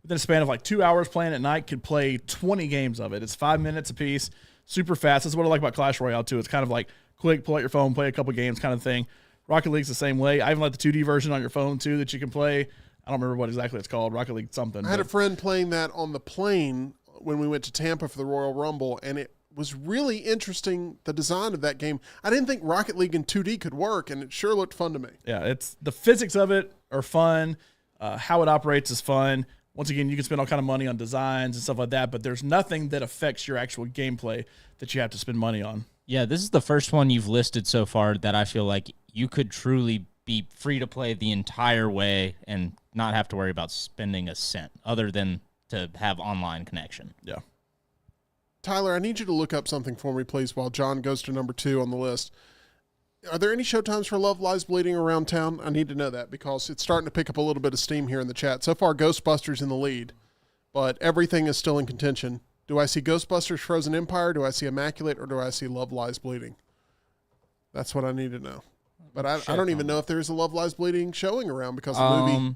within a span of like 2 hours playing at night, could play 20 games of it. It's 5 minutes a piece, super fast. That's what I like about Clash Royale too. It's kind of like quick, pull out your phone, play a couple games kind of thing. Rocket League's the same way. I even like the 2D version on your phone too that you can play. I don't remember what exactly it's called. Rocket League something. I had a but- friend playing that on the plane when we went to Tampa for the Royal Rumble, and it was really interesting, the design of that game. I didn't think Rocket League in 2D could work, and it sure looked fun to me. Yeah, it's the physics of it are fun. How it operates is fun. Once again, you can spend all kind of money on designs and stuff like that, but there's nothing that affects your actual gameplay that you have to spend money on. Yeah, this is the first one you've listed so far that I feel like you could truly be free to play the entire way and not have to worry about spending a cent other than to have online connection. Yeah. Tyler, I need you to look up something for me, please, while John goes to number 2 on the list. Are there any showtimes for Love Lies Bleeding around town? I need to know that because it's starting to pick up a little bit of steam here in the chat. So far, Ghostbusters in the lead, but everything is still in contention. Do I see Ghostbusters Frozen Empire? Do I see Immaculate? Or do I see Love Lies Bleeding? That's what I need to know. But I don't even know if there's a Love Lies Bleeding showing around because the movie.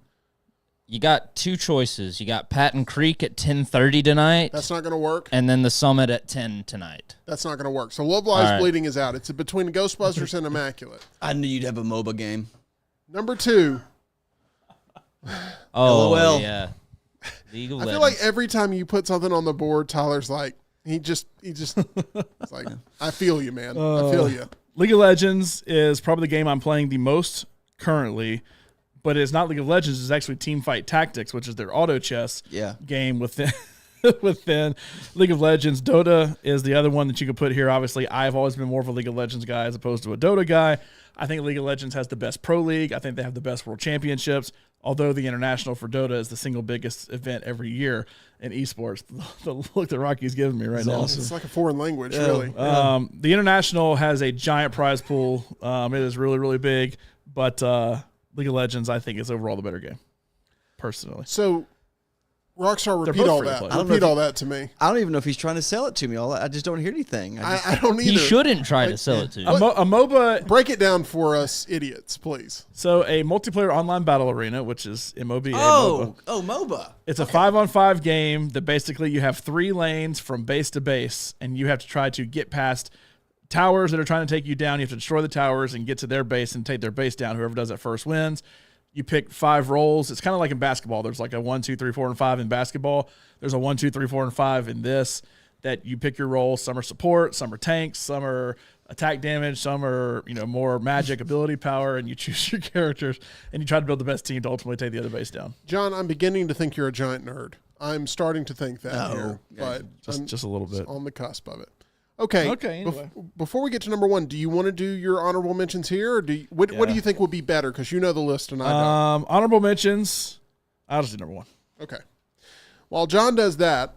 You got 2 choices. You got Patton Creek at 10:30 tonight, That's not going to work. and then the Summit at 10 tonight. That's not going to work. So Love Lies All right. Bleeding is out. It's between Ghostbusters and Immaculate. I knew you'd have a MOBA game. Number 2. Oh, LOL. yeah. League of I Legends. feel like every time you put something on the board, Tyler's like, he just it's like, I feel you, man. I feel you. League of Legends is probably the game I'm playing the most currently, but it's not League of Legends. It's actually Teamfight Tactics, which is their auto chess game within within League of Legends. Dota is the other one that you could put here. Obviously, I've always been more of a League of Legends guy as opposed to a Dota guy. I think League of Legends has the best pro league. I think they have the best world championships, although the international for Dota is the single biggest event every year in esports. The look that Rocky's giving me right now. It's like a foreign language, really. The international has a giant prize pool. It is really, really big, but League of Legends, I think, is overall the better game, personally. So, Rockstar, They're repeat both all free to that. play. I don't know Repeat if all that to me. I don't even know if he's trying to sell it to me. I just don't hear anything. I don't either. he shouldn't try to sell it to you. A MOBA, Break it down for us idiots, please. so a multiplayer online battle arena, which is MOB. a MOBA. MOBA. It's a 5-on-5 game that basically you have 3 lanes from base to base, and you have to try to get past towers that are trying to take you down. You have to destroy the towers and get to their base and take their base down. Whoever does that first wins. You pick 5 roles. It's kind of like in basketball. There's like a 1, 2, 3, 4, and 5 in basketball. There's a 1, 2, 3, 4, and 5 in this that you pick your role. Some are support, some are tanks, some are attack damage, some are more magic ability power, and you choose your characters and you try to build the best team to ultimately take the other base down. John, I'm beginning to think you're a giant nerd. I'm starting to think that here, but just a little bit on the cusp of it. Okay. Anyway. Before we get to number one, do you want to do your honorable mentions here, or what do you think would be better? Because you know the list and I don't. Honorable mentions. I'll just do number one. Okay. While John does that,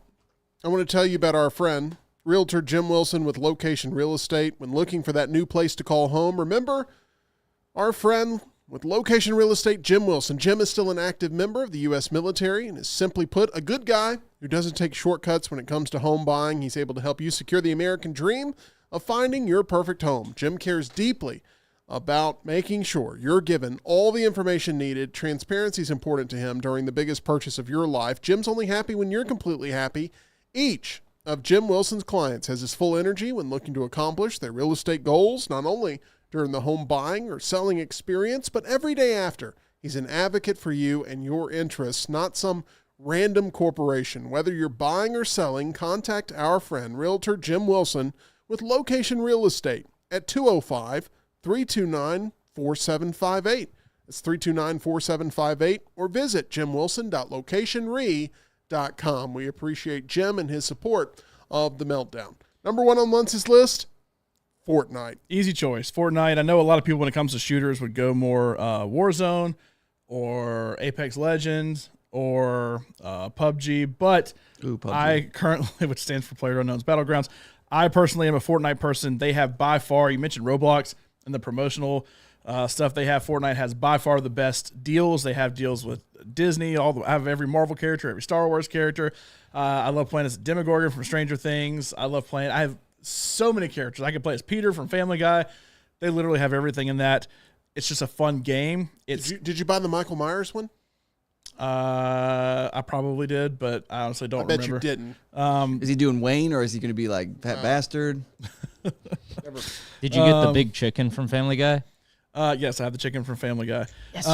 I want to tell you about our friend, Realtor Jim Wilson with Location Real Estate. When looking for that new place to call home, remember our friend with Location Real Estate, Jim Wilson. Jim is still an active member of the U.S. military and is, simply put, a good guy who doesn't take shortcuts when it comes to home buying. He's able to help you secure the American dream of finding your perfect home. Jim cares deeply about making sure you're given all the information needed. Transparency is important to him during the biggest purchase of your life. Jim's only happy when you're completely happy. Each of Jim Wilson's clients has his full energy when looking to accomplish their real estate goals, not only during the home buying or selling experience, but every day after. He's an advocate for you and your interests, not some random corporation. Whether you're buying or selling, contact our friend, Realtor Jim Wilson with Location Real Estate at 205-329-4758. It's 329-4758, or visit jimwilson.locationre.com. We appreciate Jim and his support of the Meltdown. Number one on Lunce's list, Fortnite. Easy choice. Fortnite. I know a lot of people when it comes to shooters would go more Warzone or Apex Legends or PUBG, but PUBG. I currently, which stands for PlayerUnknown's Battlegrounds, I personally am a Fortnite person. They have by far, you mentioned Roblox and the promotional stuff they have. Fortnite has by far the best deals. They have deals with Disney. I have every Marvel character, every Star Wars character. I love playing as Demogorgon from Stranger Things. I have so many characters. I can play as Peter from Family Guy. They literally have everything in that. It's just a fun game. Did you buy the Michael Myers one? I probably did, but I honestly don't remember. I bet you didn't. Is he doing Wayne, or is he going to be like Fat Bastard? Did you get the big chicken from Family Guy? Yes, I have the chicken from Family Guy. Yes.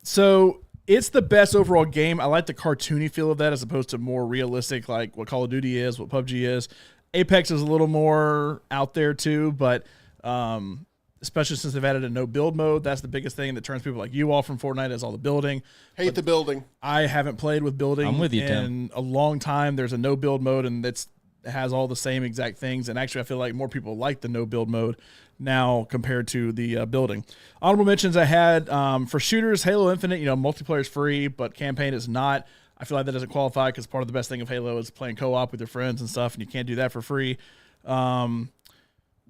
So it's the best overall game. I like the cartoony feel of that as opposed to more realistic, like what Call of Duty is, what PUBG is. Apex is a little more out there too, but especially since they've added a no build mode, that's the biggest thing that turns people like you off from Fortnite is all the building. Hate the building. I haven't played with building I'm with you, in Tim. a long time. There's a no build mode, and it has all the same exact things. And actually, I feel like more people like the no build mode now compared to the building. Honorable mentions I had for shooters, Halo Infinite. Multiplayer is free, but campaign is not. I feel like that doesn't qualify because part of the best thing of Halo is playing co-op with your friends and stuff, and you can't do that for free.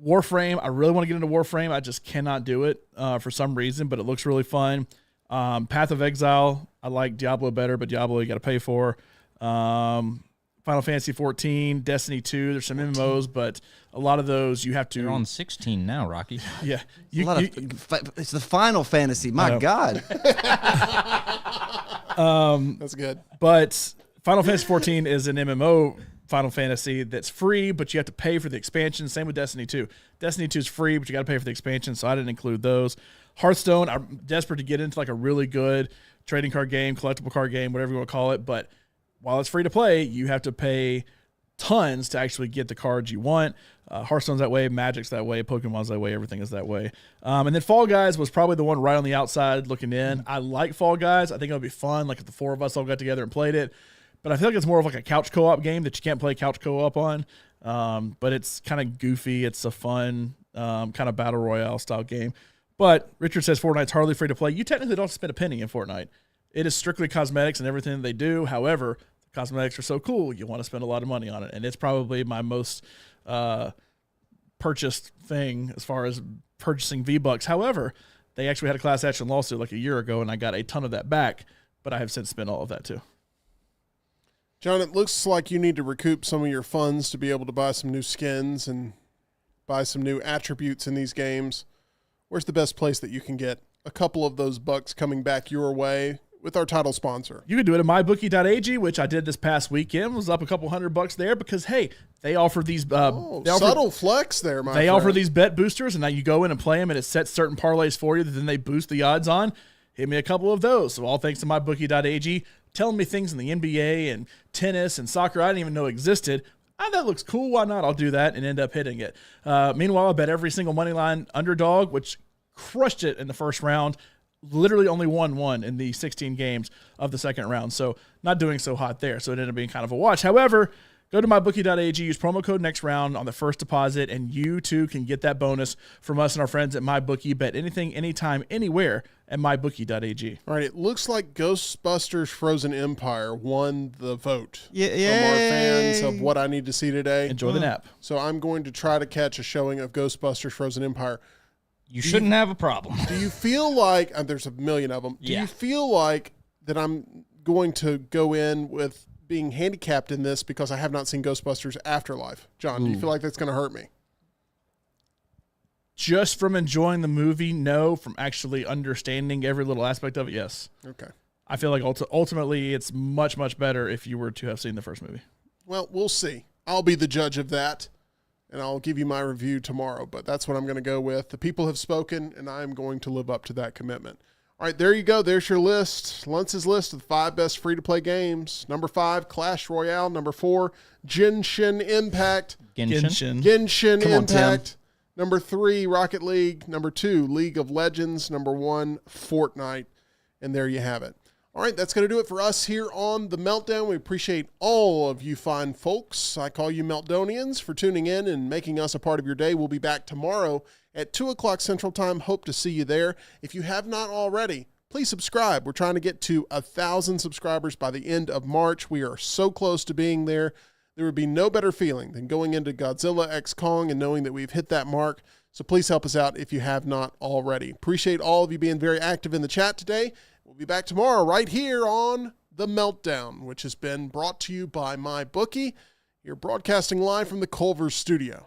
Warframe, I really want to get into Warframe. I just cannot do it for some reason, but it looks really fun. Path of Exile, I like Diablo better, but Diablo you got to pay for. Final Fantasy 14, Destiny 2, there's some MMOs, but a lot of those you have to... You're on 16 now, Rocky. Yeah. It's the Final Fantasy. My God. That's good. But Final Fantasy 14 is an MMO Final Fantasy that's free, but you have to pay for the expansion. Same with Destiny 2. Destiny 2 is free, but you got to pay for the expansion, so I didn't include those. Hearthstone, I'm desperate to get into like a really good trading card game, collectible card game, whatever you want to call it, but while it's free to play, you have to pay tons to actually get the cards you want. Hearthstone's that way, Magic's that way, Pokemon's that way, everything is that way. And then Fall Guys was probably the one right on the outside looking in. I like Fall Guys. I think it would be fun, like if the four of us all got together and played it. But I feel like it's more of like a couch co-op game that you can't play couch co-op on. But it's kind of goofy. It's a fun kind of battle royale style game. But Richard says Fortnite's hardly free to play. You technically don't spend a penny in Fortnite. It is strictly cosmetics and everything they do. However, the cosmetics are so cool, you want to spend a lot of money on it. And it's probably my most purchased thing as far as purchasing V-Bucks. However, they actually had a class action lawsuit like a year ago, and I got a ton of that back. But I have since spent all of that too. John, it looks like you need to recoup some of your funds to be able to buy some new skins and buy some new attributes in these games. Where's the best place that you can get a couple of those bucks coming back your way with our title sponsor? You can do it at MyBookie.ag, which I did this past weekend. Was up a couple $100 there because, hey, they offer these subtle flex there, They offer these bet boosters, and now you go in and play them, and it sets certain parlays for you that then they boost the odds on. Hit me a couple of those. So all thanks to MyBookie.ag. Telling me things in the NBA and tennis and soccer I didn't even know existed. That looks cool. Why not? I'll do that and end up hitting it. Meanwhile, I bet every single money line underdog, which crushed it in the first round. Literally only won one in the 16 games of the second round. So not doing so hot there. So it ended up being kind of a watch. However, go to mybookie.ag, use promo code next round on the first deposit, and you too can get that bonus from us and our friends at MyBookie. Bet anything, anytime, anywhere at mybookie.ag. All right, it looks like Ghostbusters Frozen Empire won the vote Yeah, from our fans of what I need to see today. Enjoy the nap. So I'm going to try to catch a showing of Ghostbusters Frozen Empire. You shouldn't have a problem. Do you feel like, there's a million of them, do Yeah. you feel like that I'm going to go in with being handicapped in this because I have not seen Ghostbusters Afterlife? John, do you feel like that's going to hurt me? Just from enjoying the movie, no. From actually understanding every little aspect of it, yes. Okay. I feel like ultimately it's much, much better if you were to have seen the first movie. Well, we'll see. I'll be the judge of that, and I'll give you my review tomorrow, but that's what I'm going to go with. The people have spoken, and I'm going to live up to that commitment. All right, there you go. There's your list. Lunce's list of the 5 best free-to-play games. Number 5, Clash Royale. Number 4, Genshin Impact. Genshin Come on, Impact. Number 3, Rocket League. Number 2, League of Legends. Number 1, Fortnite. And there you have it. All right, that's going to do it for us here on The Meltdown. We appreciate all of you fine folks. I call you Meltdonians for tuning in and making us a part of your day. We'll be back tomorrow at 2 o'clock Central Time. Hope to see you there. If you have not already, please subscribe. We're trying to get to 1,000 subscribers by the end of March. We are so close to being there. There would be no better feeling than going into Godzilla x Kong and knowing that we've hit that mark. So please help us out if you have not already. Appreciate all of you being very active in the chat today. We'll be back tomorrow right here on The Meltdown, which has been brought to you by MyBookie. You're broadcasting live from the Culver studio.